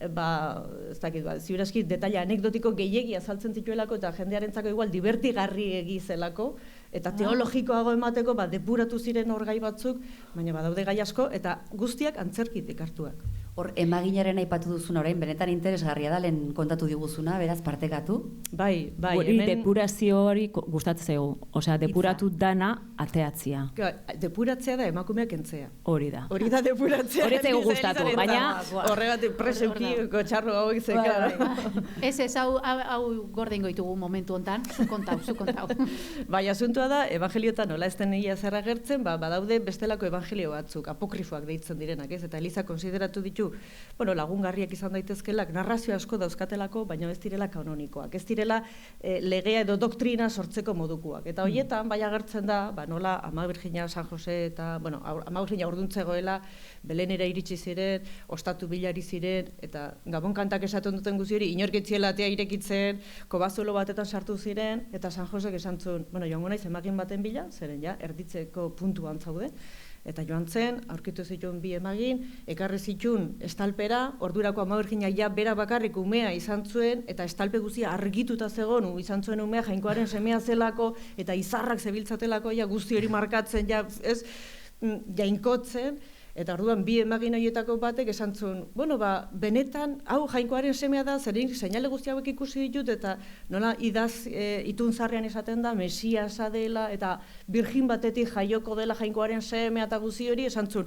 ez dakit, ziurazki detaila anekdotiko gehiegi azaltzen zituelako, eta jendearentzako igual divertigarri egizelako, eta teologikoago emateko depuratu ziren hor gai batzuk, baina badaude gai asko, eta guztiak antzerkitik hartuak. Hor, emaginaren aipatu duzuna orain, benetan interesgarria da, lehen kontatu diguzuna, beraz, partekatu? Bai. Depurazio hori gustatzen zaigu. Osea, depuratu dana ateatzia. Depuratzea da emakumeak entzea. Hori da. Hori da depuratzea. Hori zaigu gustatu, baina... Horregatik preseuki txarro hauek zeka. Ez, hau gorden goitugu momentu hontan, zu kontau. Bai, asuntua da, evangeliotan nola ez den egia zer agertzen, badaude bestelako evangelio batzuk, apokrifoak deitzen direnak, ez? Eta Eliza konsideratu ditu, lagungarriak izan daitezkelak, narrazio asko dauzkatelako, baina ez direla kanonikoak, ez direla legea edo doktrina sortzeko modukoak. Eta horietan, bai agertzen da, nola Ama Virginia, San Jose, eta, Ama Virginia orduntzegoela, Belenera iritsi ziren, ostatu bilari ziren, eta Gabon kantak esaten duten guzi hori, inorketziela atea irekitzen, kobazulo batetan sartu ziren, eta San Josek esan zuen, joango naiz emagin baten bila, zeren erditzeko puntuan zaude, eta joan zen, aurkitu zituen bi emagin, ekarri zituen estalpera, ordurako Ama Virginia bera bakarrik umea izan zuen, eta estalpe guztia argituta zegoen, izan zuen umea jainkoaren semea zelako, eta izarrak zebiltzatelako, guzti hori markatzen, jainkotzen, eta orduan bi emagin horietako batek esan zuen, benetan, hau jainkoaren semea da, zerin seinale guzti hauek ikusi ditut, eta nola itun zarrean esaten da, Mesiasa dela, eta birjin batetik jaioko dela jainkoaren semea eta guzti hori, esan zuen,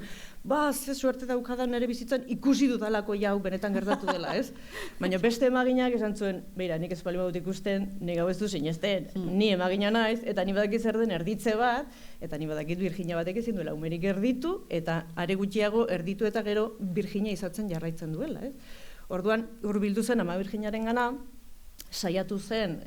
ze suerte daukadan nire bizitzan ikusi dudalako jau benetan gertatu dela, ez? Baina beste emaginak esan zuen, beira, nik ez bali badut ikusten, nik hau ez du sinesten, ni emagina naiz, eta ni badakit zer den erditze bat, eta ni badakit Virginia batek ezin duela umerik erditu, eta are gutxiago erditu eta gero Virginia izatzen jarraitzen duela, ez? Orduan, hurbildu zen Ama Virginiaren gana, saiatu zen,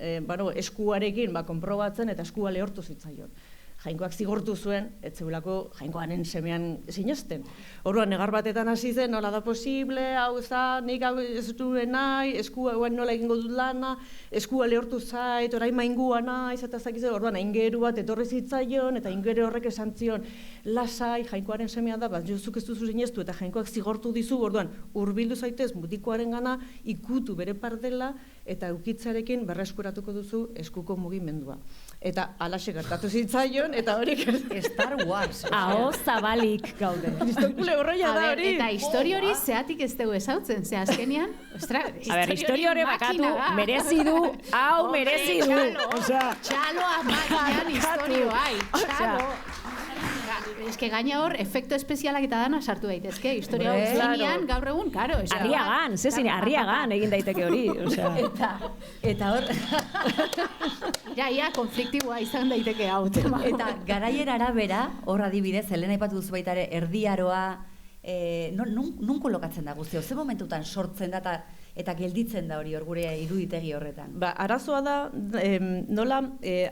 eskuarekin konprobatzen eta eskua lehortu zitzaion. Jainkoak zigortu zuen, ez zeulako jainkoaren semean sinesten. Orduan, negar batetan hasi zen, nola da posible, hau ez da, nik hau ez duen nahi, eskua nola egingo dut lana, eskua lehortu zait, orain maingua naiz, eta zakitzen, orduan, aingeru bat etorri zitzaion, eta aingeru horrek esan zion, lasai, jainkoaren semea da, jozuk ez duzu sinestu, eta jainkoak zigortu dizu, orduan, hurbildu zaitez mutikoaren gana, ikutu bere partela, eta eukitzarekin berreskuratuko duzu eskuko mugimendua. Eta alaxe gertatu zitzaion, eta horiek... Star Wars. Aho zabalik gaude. Kristonkule horroia da hori. Eta historia hori zeatik ez dugu ezautzen, ze azkenian, historia hori bakatu, merezi du, hau merezi du. Txalo amagian historioa, txalo. Ez que gaina hor, efekto espezialak eta dana sartu daitezke, historia zinean, gaur egun, karo. Arriagan, zezine, arriagan egin daiteke hori. Eta hor, Ia konfliktiboa izan daiteke hau. Eta garaiera arabera, hor adibidez, Elena aipatu duzu baita ere, erdiaroa, nun kolokatzen da guzti, ze momentutan sortzen da eta gelditzen da hori hor gure iruditegi horretan? Arazoa da, nola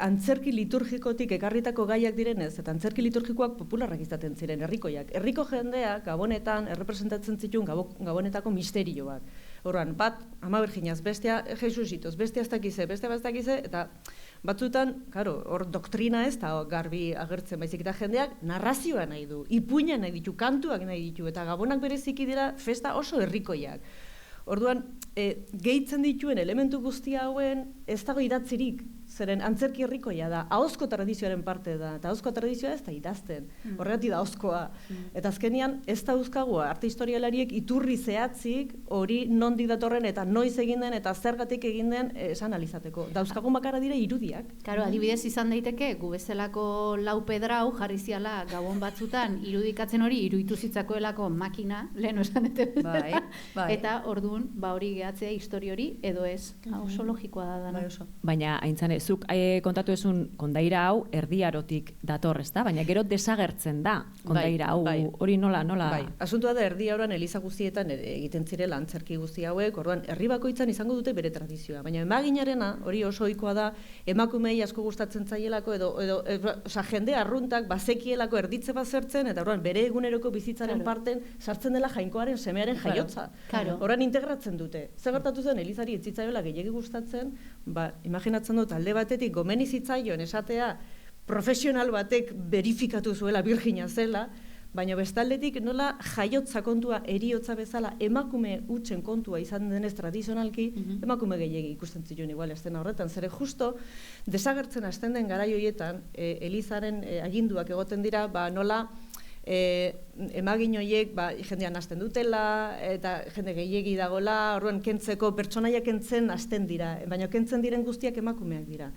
antzerki liturgikotik ekarritako gaiak direnez, eta antzerki liturgikoak popularrak izaten ziren, herrikoiak. Herriko jendeak Gabonetan errepresentatzen zituen Gabonetako misterioak. Horran, bat Ama Birjinaz, bestea Jesusitos, bestea ez dakize, eta batzutan, hor doktrina ez da garbi agertzen baizik, eta jendeak narrazioa nahi du, ipuina nahi ditu, kantuak nahi ditu, eta Gabonak bereziki dira festa oso herrikoiak. Orduan, gehitzen dituen elementu guzti hauen ez dago idatzirik, zeren antzerki herrikoia da, ahozko tradizioaren parte da, eta ahozko tradizioa ez da idazten, horregatik da ahozkoa. Eta azkenean, ez da uzkagu arte historialariek iturri zehatzik hori nondik datorren eta noiz egin den eta zergatik egin den esan alizateko. Dauzkagun bakarra dira irudiak. Karo, adibidez izan daiteke, gu bezalako lau pedrau jarri ziala Gabon batzutan irudikatzen hori iruditu zitzakoelako makina, lehen esan dute. Eta orduan, hori gehatzea histori hori edo ez. Oso logikoa da dana. Baina, aintzane, zuk kontatu ezun kondaira hau erdiarotik dator, ezta? Baina gero desagertzen da kondaira hau, hori nola? Bai, asuntua da erdiaroan eliza guztietan egiten zirela antzerki guzti hauek, orduan herri bakoitzan izango dute bere tradizioa. Baina emaginarena, hori oso ohikoa da, emakumei asko gustatzen zaielako edo jende arruntak bazekielako erditze bat zertzen, eta orduan bere eguneroko bizitzaren parten sartzen dela jainkoaren semearen jaiotza. Orduan integratzen dute. Zer gertatu zen elizari ez zitzaiola gehiegi gustatzen, imaginatzen dut alde batetik gomeni zitzaion esatea profesional batek verifikatu zuela birjina zela, baina bestaldetik nola jaiotza kontua eriotza bezala emakume hutsen kontua izan denez tradizionalki, emakume gehiegi ikusten zituen igual estena horretan, zere justo desagertzen hasten den garai horietan elizaren aginduak egoten dira, nola emagin horiek jendean hasten dutela eta jende gehiegi dagola, orduan kentzeko pertsonaiak kentzen hasten dira, baina kentzen diren guztiak emakumeak dira.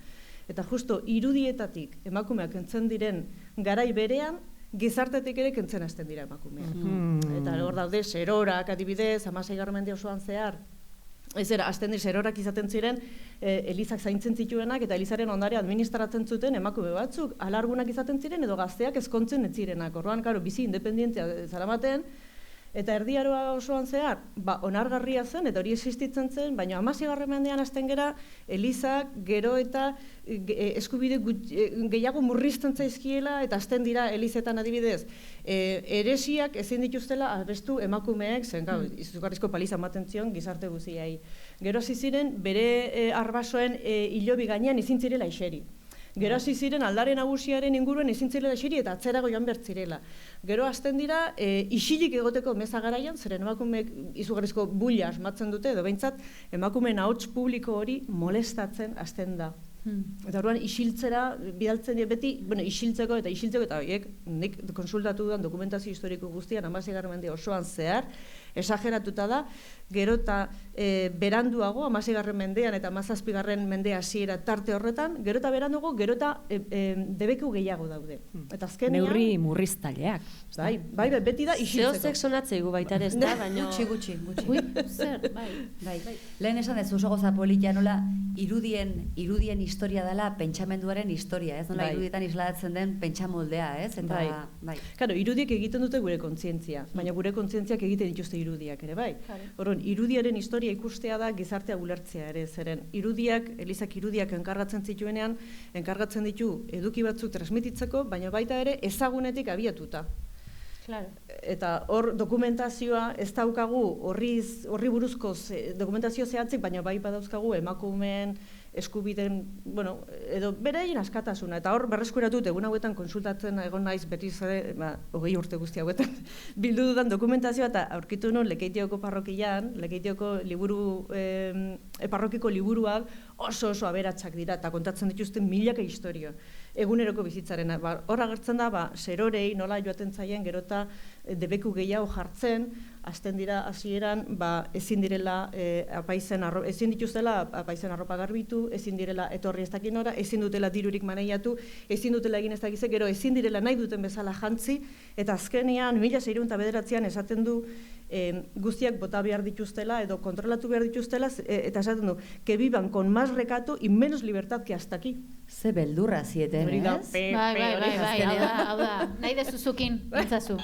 Eta justo irudietatik emakumeak kentzen diren garai berean, gizartetik ere kentzen hasten dira emakumeak. Eta hor daude serorak adibidez, 16. mende osoan zehar, hasten dira serorak izaten ziren elizak zaintzen zituenak eta elizaren ondare administratzen zuten emakume batzuk, alargunak izaten ziren edo gazteak ezkontzen ez zirenak. Orduan, bizi independentzia zaramaten, eta erdiaroa osoan zehar, onargarria zen, eta hori existitzen zen, baina 16. mendean hasten gera, elizak gero eta eskubide gehiago murrizten zaizkiela, eta hasten dira elizetan adibidez. Eresiak ezin dituztela abestu emakumeek, zen izugarrizko paliza ematen zion gizarte guziai. Gero hasi ziren bere arbasoen hilobi gainean ezin zirela iseri. Gero hasi ziren aldare nagusiaren inguruen ezin zirela iseri eta atzerago joan behar zirela. Gero hasten dira isilik egoteko meza garaian, zeren emakumeek izugarrizko buila asmatzen dute, edo behintzat emakumeen ahots publiko hori molestatzen hasten da. Eta orduan isiltzera bidaltzen beti, isiltzeko eta horiek nik konsultatu dudan dokumentazio historiko guztian 16. mende osoan zehar, esageratuta da, gero eta beranduago, 16. mendean eta 17. mende hasiera tarte horretan, gero eta beranduago, gero eta debeku gehiago daude. Eta azkenean... Neurri murriztaileak. Bai, beti da isiltzeko. Zeozek sonatzeigu baita ez da, baina... Gutxi. Ui, zer, bai. Lehen esan ez oso goza politia nola irudien historia dela pentsamenduaren historia, ez? Nola irudietan isladatzen den pentsamoldea, ez? Bai. Karo, irudiek egiten dute gure kontzientzia, baina gure kontzientziak egiten dituzte irudiak ere, bai. Orduan, irudiaren historia ikustea da gizartea ulertzea ere, zeren elizak irudiak enkargatzen zituenean, enkargatzen ditu eduki batzuk transmititzeko, baina baita ere ezagunetik abiatuta. Eta hor dokumentazioa ez daukagu horri buruzko dokumentazio zehatzik, baina bai badauzkagu emakumeen eskubideen, edo bereien askatasuna. Eta hor berreskuratut egun hauetan konsultatzen egon naiz beti zare, 20 urte guzti hauetan, bildu dudan dokumentazioa eta aurkitu nuen Lekeitioko parrokian, Lekeitioko parrokiko liburuak oso aberatsak dira eta kontatzen dituzten milaka historia. Eguneroko bizitzarena. Hor agertzen da, serorei nola joaten zaien gero eta debeku gehiago jartzen, hasten dira hasieran ezin direla ezin dituztela apaizen arropa garbitu, ezin direla etorri ez dakin ora, ezin dutela dirurik maneiatu, ezin dutela egin ez dakize, gero ezin direla nahi duten bezala jantzi, eta azkenean 1609 esaten du guztiak bota behar dituztela edo kontrolatu behar dituztela, eta esaten du, que vivan con más recato y menos libertad que hasta aquí. Ze beldurra zieten, Hori da, ez? Bai, hau da, nahi dezuzukin, mintzazu.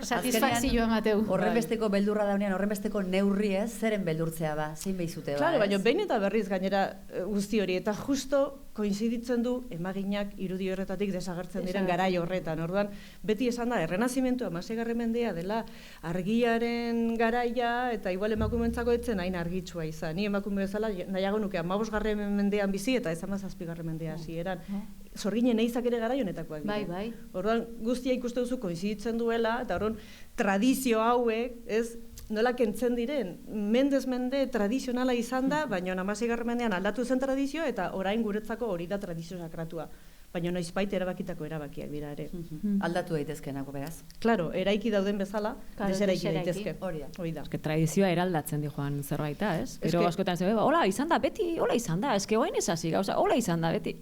Satisfakzioa emateu. Horrenbesteko beldurra daunean, horrenbesteko neurri ez, zeren beldurtzea ba, zein behizute ba, Claro, ez? baina behin eta berriz gainera guzti hori, eta justo koinziditzen du emaginak irudi horretatik desagertzen diren garai horretan. Orduan, beti esan da, errenazimentua 16. mendea dela argiaren garaia, eta igual emakumeentzako etzen hain argitsua izan. Ni emakume bezala nahiago nuke 15. mendean bizi eta ez 17. mendea hasieran. Sorginen eizak ere garai honetakoak dira. Bai. Orduan, guztia ikuste duzu koinziditzen duela, eta orduan, tradizio hauek, ez, nola kentzen diren, mendez mende tradizionala izan da, baina 16. mendean aldatu zen tradizio, eta orain guretzako hori da tradizio sakratua. Baina noizbait erabakitako erabakiak dira ere. Aldatu daitezkenako beraz. Claro, eraiki dauden bezala, deseraiki daitezke. Hori da. Hori da. Eske tradizioa eraldatzen di joan zerbaita, ez? Gero Eske- askotan ze, hola izan da, beti hola izan da, eske orain ez hasi gauza, hola izan da, beti.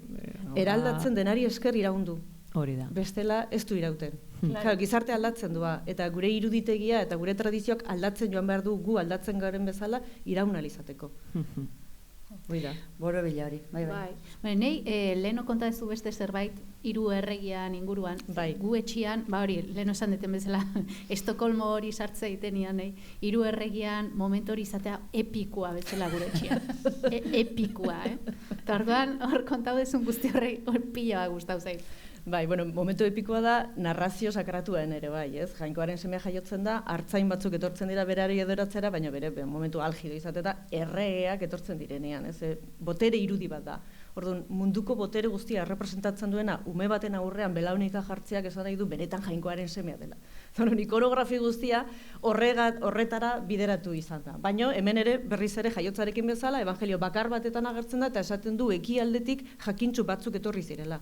Eraldatzen denari esker iraundu. Hori da. Bestela ez du irauten. Claro, gizarte aldatzen doa, eta gure iruditegia eta gure tradizioak aldatzen joan behar du gu aldatzen garen bezala iraun izateko. Hori da. Borobila hori, bai. Baina, nei, leheno konta duzu beste zerbait, 3 erregian inguruan, gu etxian, ba hori, leheno esan deten bezala, Estokolmo hori sartzea itenian, 3 erregian momentu hori izatea epikoa bezala gure etxian. Epikoa, Eta orduan, hor kontau dezun guzti horrei, hor pila bat gustau zait. Bai, bueno, momentu epikoa da narrazio sakratuen ere, bai, ez? Jainkoaren semea jaiotzen da, artzain batzuk etortzen dira berari edoratzera, baina bere momentu algido izate eta erregeak etortzen direnean, ez? Botere irudi bat da. Orduan, munduko botere guztia representatzen duena, ume baten aurrean belaunika jartzeak esan nahi du benetan jainkoaren semea dela. Orduan, ikonografi guztia horretara bideratu izan da. Baina hemen ere berriz ere jaiotzarekin bezala, evangelio bakar batetan agertzen da, eta esaten du ekialdetik jakintsu batzuk etorri zirela.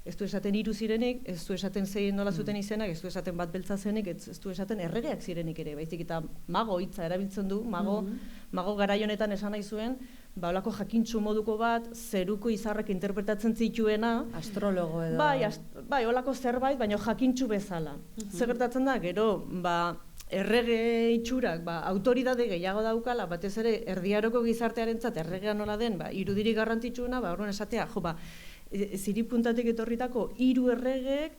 Ez du esaten 3 zirenik, ez du esaten zein nola zuten izenak, ez du esaten bat beltza zenik, ez du esaten erregeak zirenik ere, baizik eta mago hitza erabiltzen du, mago garai honetan esan nahi zuen, ba holako jakintsu moduko bat, zeruko izarrak interpretatzen zituena, astrologo edo. Bai, holako zerbait, baina jakintsu bezala. Zer gertatzen da, gero, ba errege itxurak, autoridade gehiago daukala, batez ere erdiaroko gizartearentzat erregea nola den, irudirik garrantzitsuena, orduan esatea, ziripuntatik etorritako 3 erregeek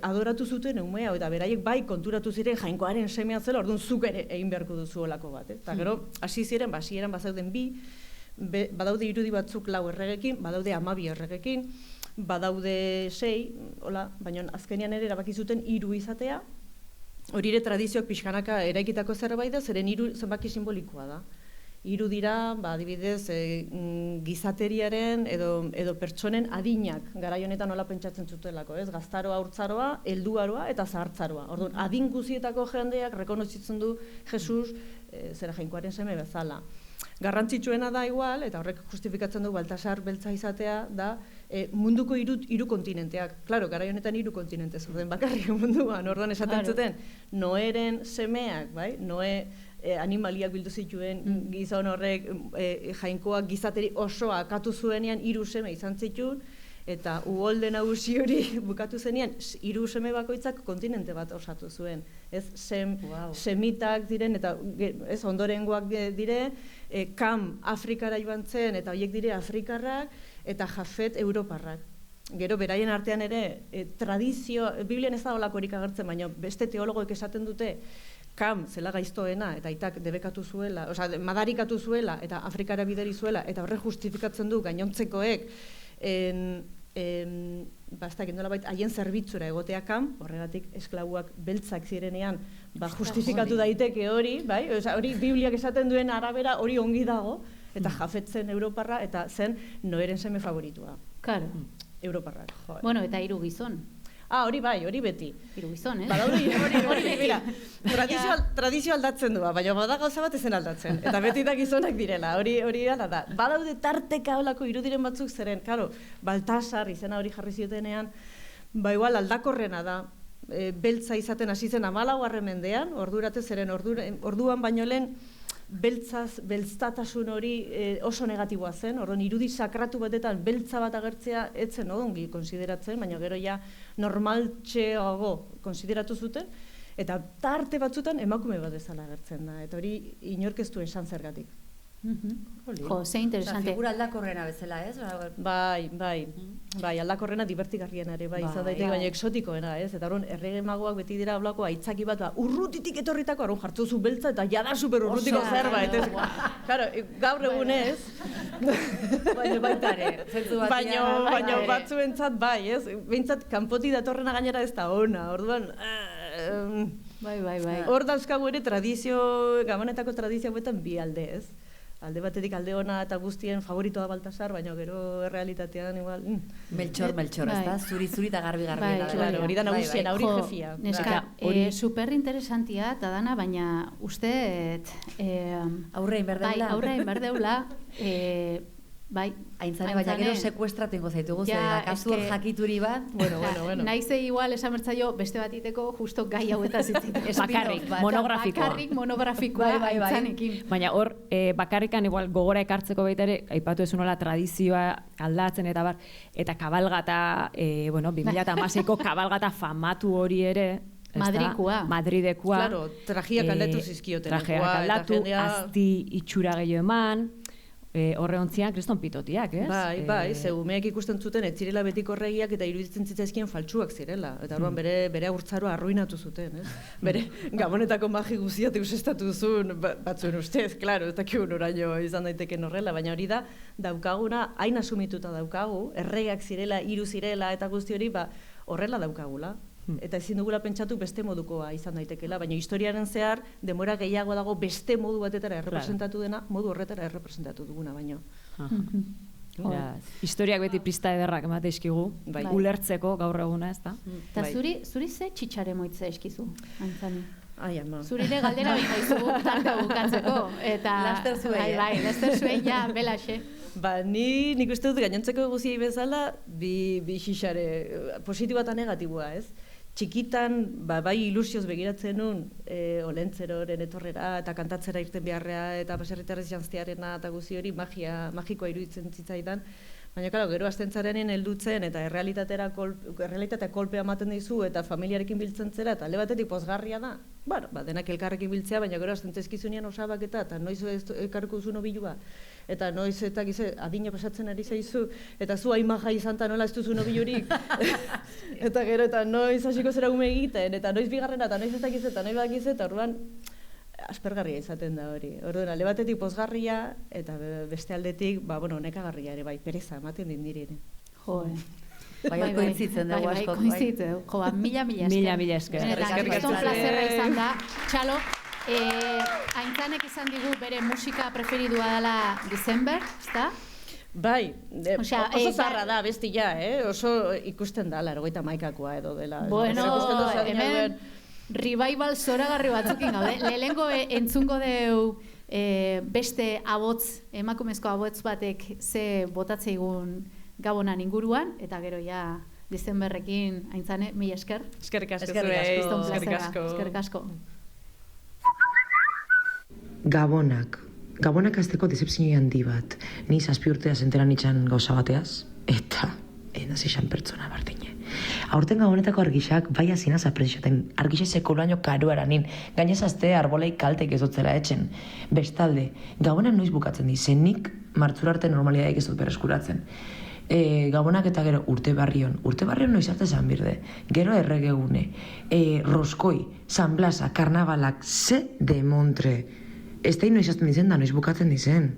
adoratu zuten umea, eta beraiek bai konturatu ziren jainkoaren semea zela, orduan zuk ere egin beharko duzu olako bat. Eta gero, hasi ziren bazauden 2, badaude irudi batzuk 4 erregekin, badaude 12 erregekin, badaude 6, baina azkenean ere erabaki zuten 3 izatea, hori ere tradizioak pixkanaka eraikitako zerbait da, zeren 3 zenbaki simbolikoa da. 3 dira, adibidez, gizateriaren edo pertsonen adinak, garai honetan nola pentsatzen zutelako, ez? Gaztaroa, haurtzaroa, helduaroa eta zahartzaroa. Orduan, adin guzietako jendeak rekonozitzen du Jesus zera jainkoaren seme bezala. Garrantzitsuena da igual, eta horrek justifikatzen du Baltasar beltza izatea, da munduko 3 kontinenteak. Claro, garai honetan 3 kontinente zuten bakarrik munduan, orduan esaten zuten, Noeren semeak, bai? Noe animaliak bildu zituen gizon horrek jainkoak gizateri osoa akatu zuenean 3 seme izan zituen, eta uholde nagusi hori bukatu zenean 3 seme bakoitzak kontinente bat osatu zuen. Ez semitak diren, eta ez ondorengoak dire, Kam Afrikara joan zen, eta horiek dire Afrikarrak, eta Jafet Europarrak. Gero, beraien artean ere, tradizio, Biblian ez da holakorik agertzen, baina beste teologoek esaten dute, Kam zela gaiztoena, eta aitak debekatu zuela, madarikatu zuela, eta Afrikara bideri zuela, eta horre justifikatzen du gainontzekoek, haien zerbitzura egotea Kam, horregatik esklabuak beltzak zirenean, justifikatu daiteke hori, hori Bibliak esaten duen arabera hori ongi dago, eta Jafet zen Europarra, eta zen Noeren seme favoritua. Claro. Europarrak. Bueno, eta 3 gizon. Hori bai, hori beti. 3 gizon, hori beti. Tradizio aldatzen du, baina bada gauza bat ezen aldatzen. Eta beti da gizonak direla, hori ala da. Badaude tarteka holako irudiren batzuk zeren, karo, Baltasar izena hori jarri ziotenean, igual aldakorrena da, beltza izaten hasi zen 14. mendean, ordurate zeren orduan baino lehen, beltzatasun hori oso negatiboa zen, orduan irudi sakratu batetan beltza bat agertzea etzen odongi konsideratzen, baina gero ja normaltxeago konsideratu zuten, Eta tarte batzutan emakume bat bezala agertzen da, eta hori inork ez du esan zergatik. Jo, ze interesante. Figura aldakorrena bezala, ez? Bai, aldakorrena divertigarriena ere, bai, izan daiteke, baina eksotikoena, ez? Eta orduan, errege magoak beti dira hablako aitzaki bat, urrutitik etorritako, orduan jartzuzu beltza eta jada super urrutiko zerbait, ez? Claro, gaur egunez. Baina baitare, zentzu bat. Baina batzuentzat bai, ez? Behintzat, kanpotik datorrena gainera ez da ona, orduan... Bai. Hor dauzkagu ere Gabonetako tradizio hauetan bi alde, ez? Alde batetik alde ona eta guztien favoritoa Baltasar, baina gero errealitatean igual... Meltxor, ez da? Zuri eta garbi. Hori da nagusiena, hori jefia. Neska, super interesantia, eta dana, baina uste... Aurrein berdeula. Aurrein berdeula. Bai, Aintzane, baina gero sekuestratengo zaitugu, zera, kasu hor jakituri bat. Bueno. Naize igual esan bertzaio beste bat iteko justo gai hauetaz itzitik. Bakarrik monografikoa Aintzanekin. Baina hor, bakarrikan igual gogora ekartzeko baita ere, aipatu ez nola tradizioa aldatzen eta bar, eta kabalgata, 2016ko kabalgata famatu hori ere, Madridekoa. Claro, trajiak aldatu zizkioten. Trajiak aldatu, azti itxura gehiago eman, horre ontzian kriston pitotiak, ez? Bai, ze umeak ikusten zuten ez zirela betiko regiak eta iruditzen zitzaizkien faltsuak zirela. Eta orduan bere agurtzaroa arruinatu zuten, ez? Bere Gabonetako magi guztiak eusestatu zuen, batzuen ustez, klaro, ez dakigun oraino izan daiteken horrela, baina hori da, daukaguna, hain asumituta daukagu, erregeak zirela, hiru zirela eta guzti hori, horrela daukagula. Eta ezin dugula pentsatu beste modukoa izan daitekela, baina historiaren zehar denbora gehiago dago beste modu batetara errepresentatu dena, modu horretara errepresentatu duguna baino. Historiak beti pista ederrak emate izkigu, ulertzeko gaur eguna, ez da? Eta zuri ze txitxare moitze eskizu, Aintzane? Ai, ama. Zurire galdera binda izugu tarka bukatzeko. Laster zuen. Laster zuen, ja, belaxe. Nik uste dut gainontzeko guziei bezala, bi xixare positiboa eta negatiboa, ez? Txikitan, bai ilusioz begiratzen nun, olentzeroren etorrera eta kantatzera irten beharrea eta baserritarrez janztearena eta guzi hori magikoa iruditzen zitzaidan. Baina, gero astentzaren heldutzen eta errealitatea kolpea ematen dizu eta familiarekin biltzen zera eta alde batetik pozgarria da. Denak elkarrekin biltzea, baina gero astentzezkizunean osabak eta noiz ekarriko zu nobilua. Eta noiz eta adina pasatzen ari zaizu, eta zu aimaja izan eta nola ez duzu nobilurik. Eta gero, eta noiz hasiko zera ume egiten, eta noiz bigarrena, eta noiz ez dakiz, eta noiz badakiz, eta orduan aspergarria izaten da hori. Orduan, alde batetik pozgarria, eta beste aldetik, nekagarria ere, pereza, ematen din nire ere. Bai, kointzitzen dugu asko. Bai, kointzitzen dugu. Mila esker. Kriston plazerra izan da. Txalo, Aintzanek izan digu bere musika preferidua dela December, ezta? Bai, oso zarra da, bestia, oso ikusten da, 91koa edo dela. Bueno, hemen revival zoragarri batzukin gaude. Lehengo entzungo deu beste abots, emakumezko abots batek ze botatzeigun Gabonan inguruan, eta gero ja Decemberrekin, Aintzane, mila esker. Eskerrik asko. Gabonak azteko decepzioi handi bat. Ni 7 urtea zenteran itxan gauza bateaz, eta enaz izan pertsona bardine. Aurten Gabonetako argixak bai azinaz aprezioten, argixe sekolaino karuaranin, gainez azte arbolei kaltek ezotzela etxen. Bestalde, Gabonan noiz bukatzen dizenik, martzura arte normalidaik ez dut berreskuratzen. Gabonak eta gero urte barrion noiz arte zan birde, gero erregegune, Roskoi, San Blasa, Karnabalak, ze demontre. Ez da noiz azten dizen da, noiz bukatzen dizen.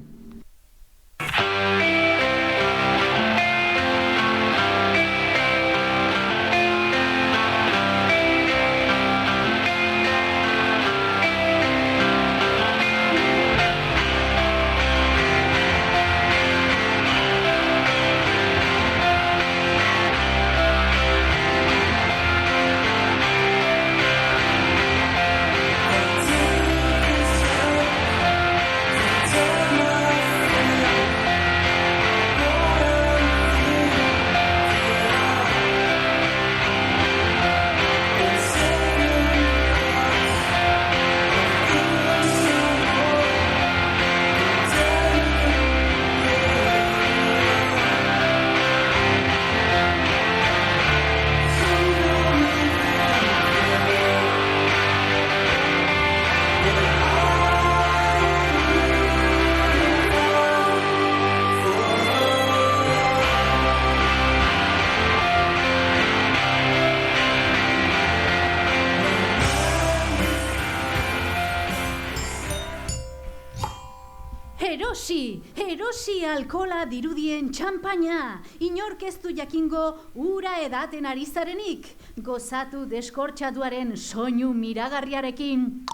Erosi alkola dirudien txampaina. Inork ez du jakingo ura edaten ari zarenik. Gozatu deskortxatuaren soinu miragarriarekin.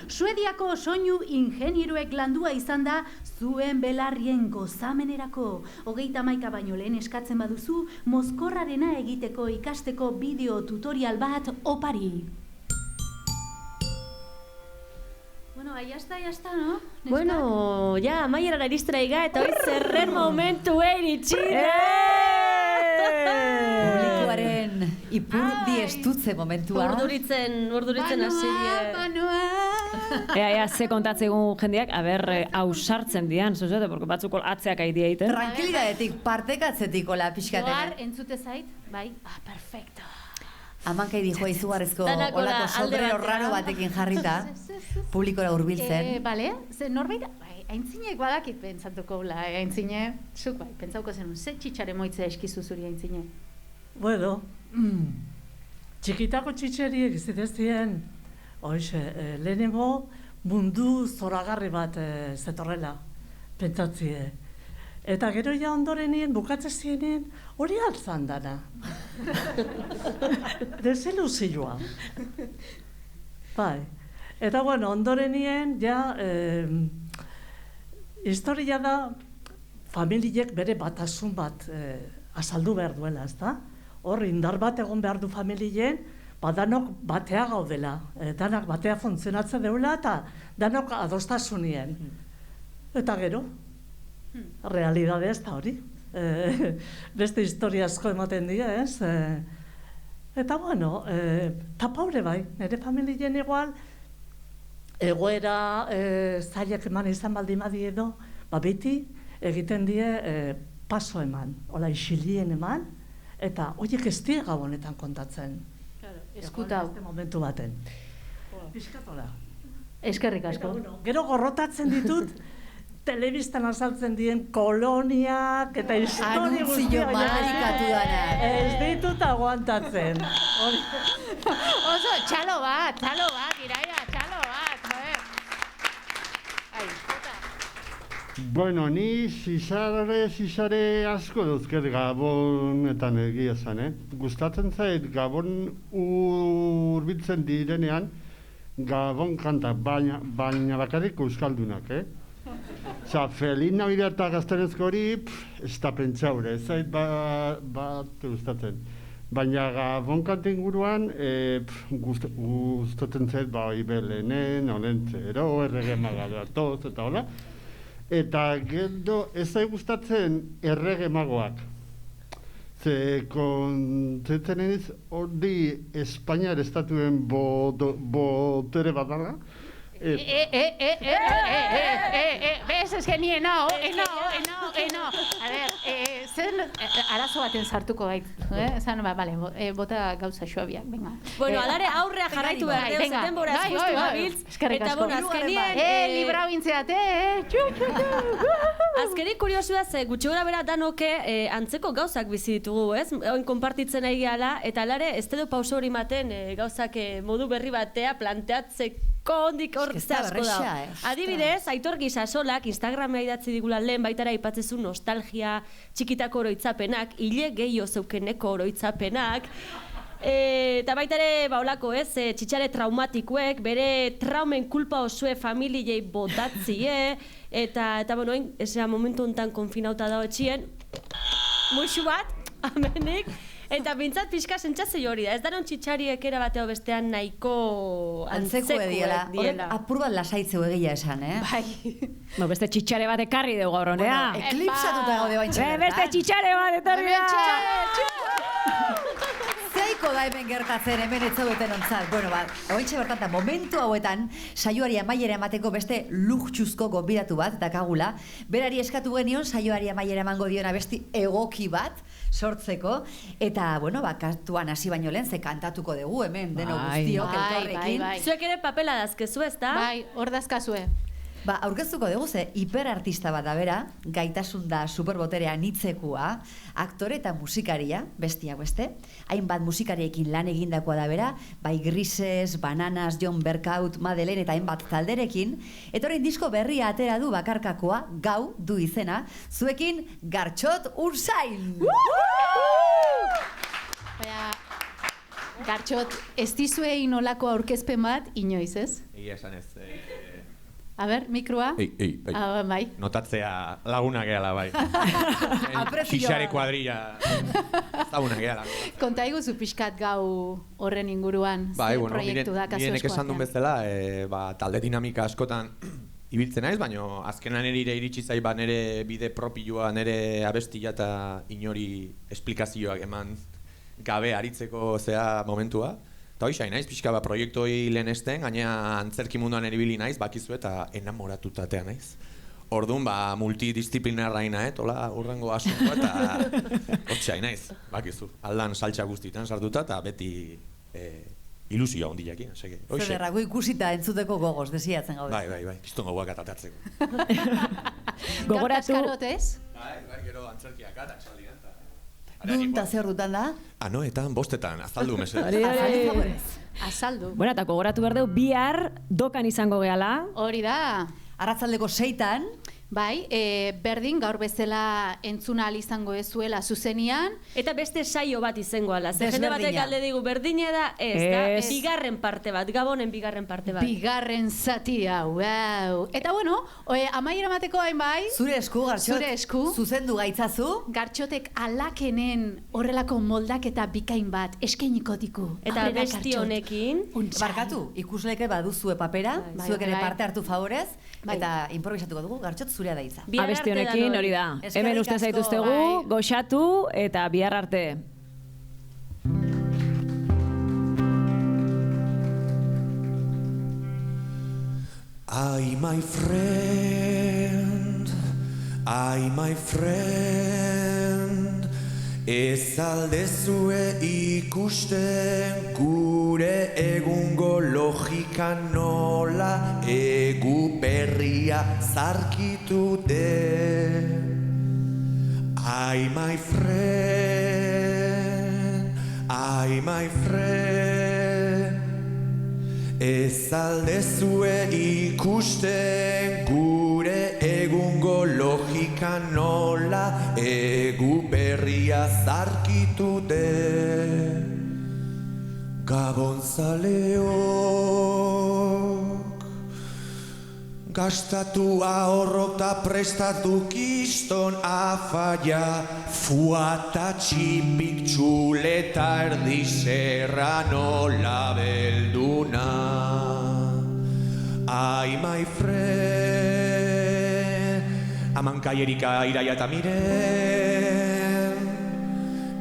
Suediako soinu ingenieruek landua izan da zuen belarrien gozamenerako. 31 baino lehen eskatzen baduzu, mozkorrarena egiteko ikasteko bideo tutorial bat opari. Bueno, ya está, ¿no? Bueno, ja, amaierara iristera eta hori zerren momentu iritsi da! Publikoaren ipurdi estutze momentua. Urduritzen hasi Ea, ze kontatzegun jendeak, ausartzen dian, zozote, porque batzuko atzeak aidea iten. Tranquilidadetik, partekatzetik, hola, pixkatena. Oar, entzute zait, bai, perfecto. Amankai dijo izugarrizko olako sombrero raro batekin jarrita, publikora hurbiltzen. Bale, norbait, aintzinek badakit pentsatuko bla, aintzine, zuk bai, pentsauko zen, ze txitxare moitzea eskizu zuri aintzine? Bueno, txikitako txitxeriek zitezien, lehenengo mundu zoragarri bat zetorrela, pentsatzie. Eta gero ja ondorenien, bukatze zienien, hori altzan dana. Desiluzioa. Bai. Eta bueno, ondorenien, ja, historia da, familiek bere batasun bat azaldu behar duela, ezta? Hor, indar bat egon behar du familien, danok batea gaudela, danak batea funtzionatzen deula, eta danok adostasunien. Eta gero, realidade ez da hori. Beste historia asko ematen dira, ez? Eta bueno, tapaure bai, nire familien igual, egoera zailak eman izan baldin badi edo, beti egiten die paso eman, hola isilien eman, eta horiek ez die gabonetan kontatzen. Eskutau. Momentu baten. Piskatola. Eskerrik asko. Gero gorrotatzen ditut, telebistan azaltzen dien koloniak eta historia Anuntzio madarikatu dana. Ez ditut aguantatzen. Oso, txalo bat, Iraia, txalo bat, Bueno, ni zizare asko duzket Gabonetan egia zan, Gustatzen zait Gabon hurbiltzen direnean Gabon kanta, baina bakarrik euskaldunak, Osa, Feliz Navidad eta gaztenezko hori, ez da pentsaure, ez zait bat gustatzen. Baina Gabon kanta inguruan, gustatzen zait, Ibelenen, Olentzero, Errege Magadatoz, eta hola. Eta gero ez zait gustatzen Errege Magoak. Ze kontzetzen ez hori Espainiar estatuen botere bat dara. Ez que ni eno. A ver, zen arazo baten sartuko gait. Esan, bale, bota gauza xoabiak, venga. Bueno, alare aurrea jarraitu behar deu, denbora justu gabiltz. Eskerrik asko. Eta, bueno, azkenien... Librau bintzeate, Azkenik kuriosua ze, gutxi gora bera danoke antzeko gauzak bizi ditugu, ez? Oin konpartitzen ari gehala, eta alare, ez edo pauso hori maten gauzak modu berri batea planteatzeko ondik hor asko da. Adibidez, Aitor Gisasolak Instagramea idatzi digula lehen baitara aipatzezu nostalgia, txikitako oroitzapenak, hile gehiago zeukeneko oroitzapenak, eta baitare baulako txitxare traumatikuek, bere traumen kulpa osue familiei botatzie, eta bueno, momentu honetan konfinauta dago etxien, muixu bat, amenik, eta bintzat pixka sentzazio hori da, ez daron txitxariek erabateo bestean nahiko antzeko diela. Horrek apur bat lasaitzeu egia esan, Bai. No, beste txitxare bat ekarri dugu gaur honea. Bueno, eklipsatuta gaude baintxe bertan. Beste txitxare bat ekarri da. Zeiko da hemen gertatzen, hemen etzaueten ontzat. Bueno, ointxe bertan, momentu hauetan, saioari amaiera emateko beste luxuzko gonbidatu bat, dakagula. Berari eskatu genion, saioari amaiera emango diona besti egoki bat, sortzeko, eta, bueno, kantuan hasi baino lehen, ze kantatuko dugu hemen, deno guztiok elkarrekin. Zuek ere papela dazkezu, ez da? Bai, hor dazkazue. Aurkeztuko dugu ze hiperartista bat da bera, gaitasun da superboterea nitzekua, aktore eta musikaria, bestiak beste, hainbat musikariekin lan egindakoa da bera, bai Grises, Bananas, John Berkaut, Madeleine eta hainbat talderekin, eta orain disko berria atera du bakarkakoa, Gau du izena, zuekin Gartxot Ursain! Gartxot, ez dizue inolako aurkezpen bat, inoiz, ez? Egia esan ez. A ber, mikroa? Bai. Notatzea laguna gehala, bai. Xixare kuadrilla laguna gehala. Konta iguzu pixkat Gau horren inguruan, bai, zer proiektu da kasu eskoatean. Esan duen bezala, talde dinamika askotan ibiltzen naiz, baina azkenan nire iritsi zai nire bide propioa, nire abestia eta inori esplikazioak eman gabe aritzeko zea momentua. Eta hoxai naiz, pixka proiektoi lehenesten, gaina antzerki munduan eribili naiz, bakizu eta enamoratuta naiz. Orduan, multidisciplinarra hola, urrengo asuntoa eta hoxai naiz, bakizu. Aldan saltsa guztietan sartuta eta beti ilusioa hondiakin. Zer errago ikusita entzuteko gogoz, desiatzen gaude. Bai, kiston gogoak atatatzeko. Gogoratu... Gartaskarotez? Bai, gero antzerkiak atak saldian. Nunta zer dutan da? Anoetan, bostetan, azaldu mesedez. Azaldu. Bueno, eta gogoratu behar dugu, bihar dokan izango gehala. Hori da. Arratzaldeko 6:00. Bai, berdin gaur bezala entzuna ahal izango ezuela zuzenian. Eta beste saio bat izango ala. Jende batek alde digu, berdine da, ez. Bigarren parte bat, Gabonen bigarren parte bat. Bigarren zatia, wow. Eta bueno, amaiera mateko hain bai. Zure esku, Gartxot. Zure esku. Zuzendu gaitzazu. Gartxotek alakenen horrelako moldaketa bikain bat eskainiko diku. Eta besti honekin. Barkatu, ikusleke baduzue papera, zuek ere parte hartu favorez, eta improvisatuko dugu, Gartxot zurea da itza. Abesti honekin hori da. Hemen uste zaituztegu, goxatu eta bihar arte. My friend, ez aldezue ikusten gure egungo logika nola egu berria zarkitu den. My friend, ez aldezue ikusten gure egungo logika nola egu berria zarkitu den. Gabonzaleok gastatu ahorrok ta prestatu kiston afaia, fuata txipik txuleta erdi serranola belduna. My friend, amankaierika iraia eta miren,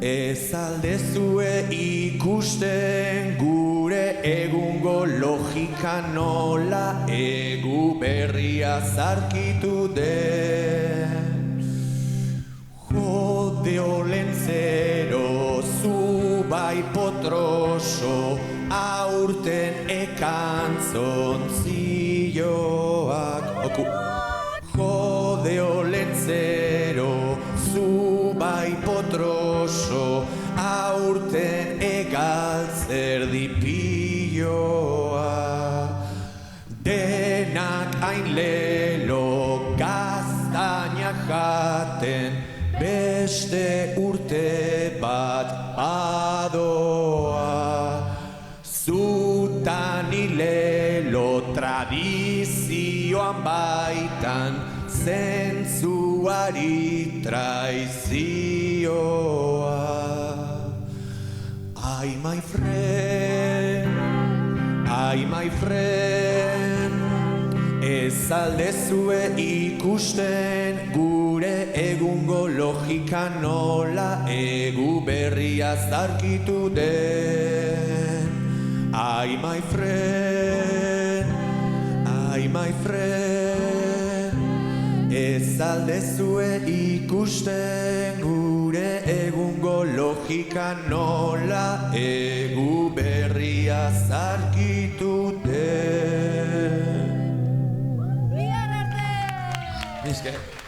ez aldezue ikusten gure egungo logika nola egu berria zarkitu den. Jode olentzero zu bai potroso, aurten ekantzontzioak. Jode olentzero zu bai potroso, aurten egaltzer dipioa. Denak hain lelo gaztaina jaten, beste urte bat badoa. Zutan hilelo tradizioan baitan, zentzuari traizioa. My friend, ez aldezue ikusten gure egungo logika nola egu berria zarkitu den. My friend, ez aldezue ikusten gure egungo logika nola egu berria zarkitu den. esker.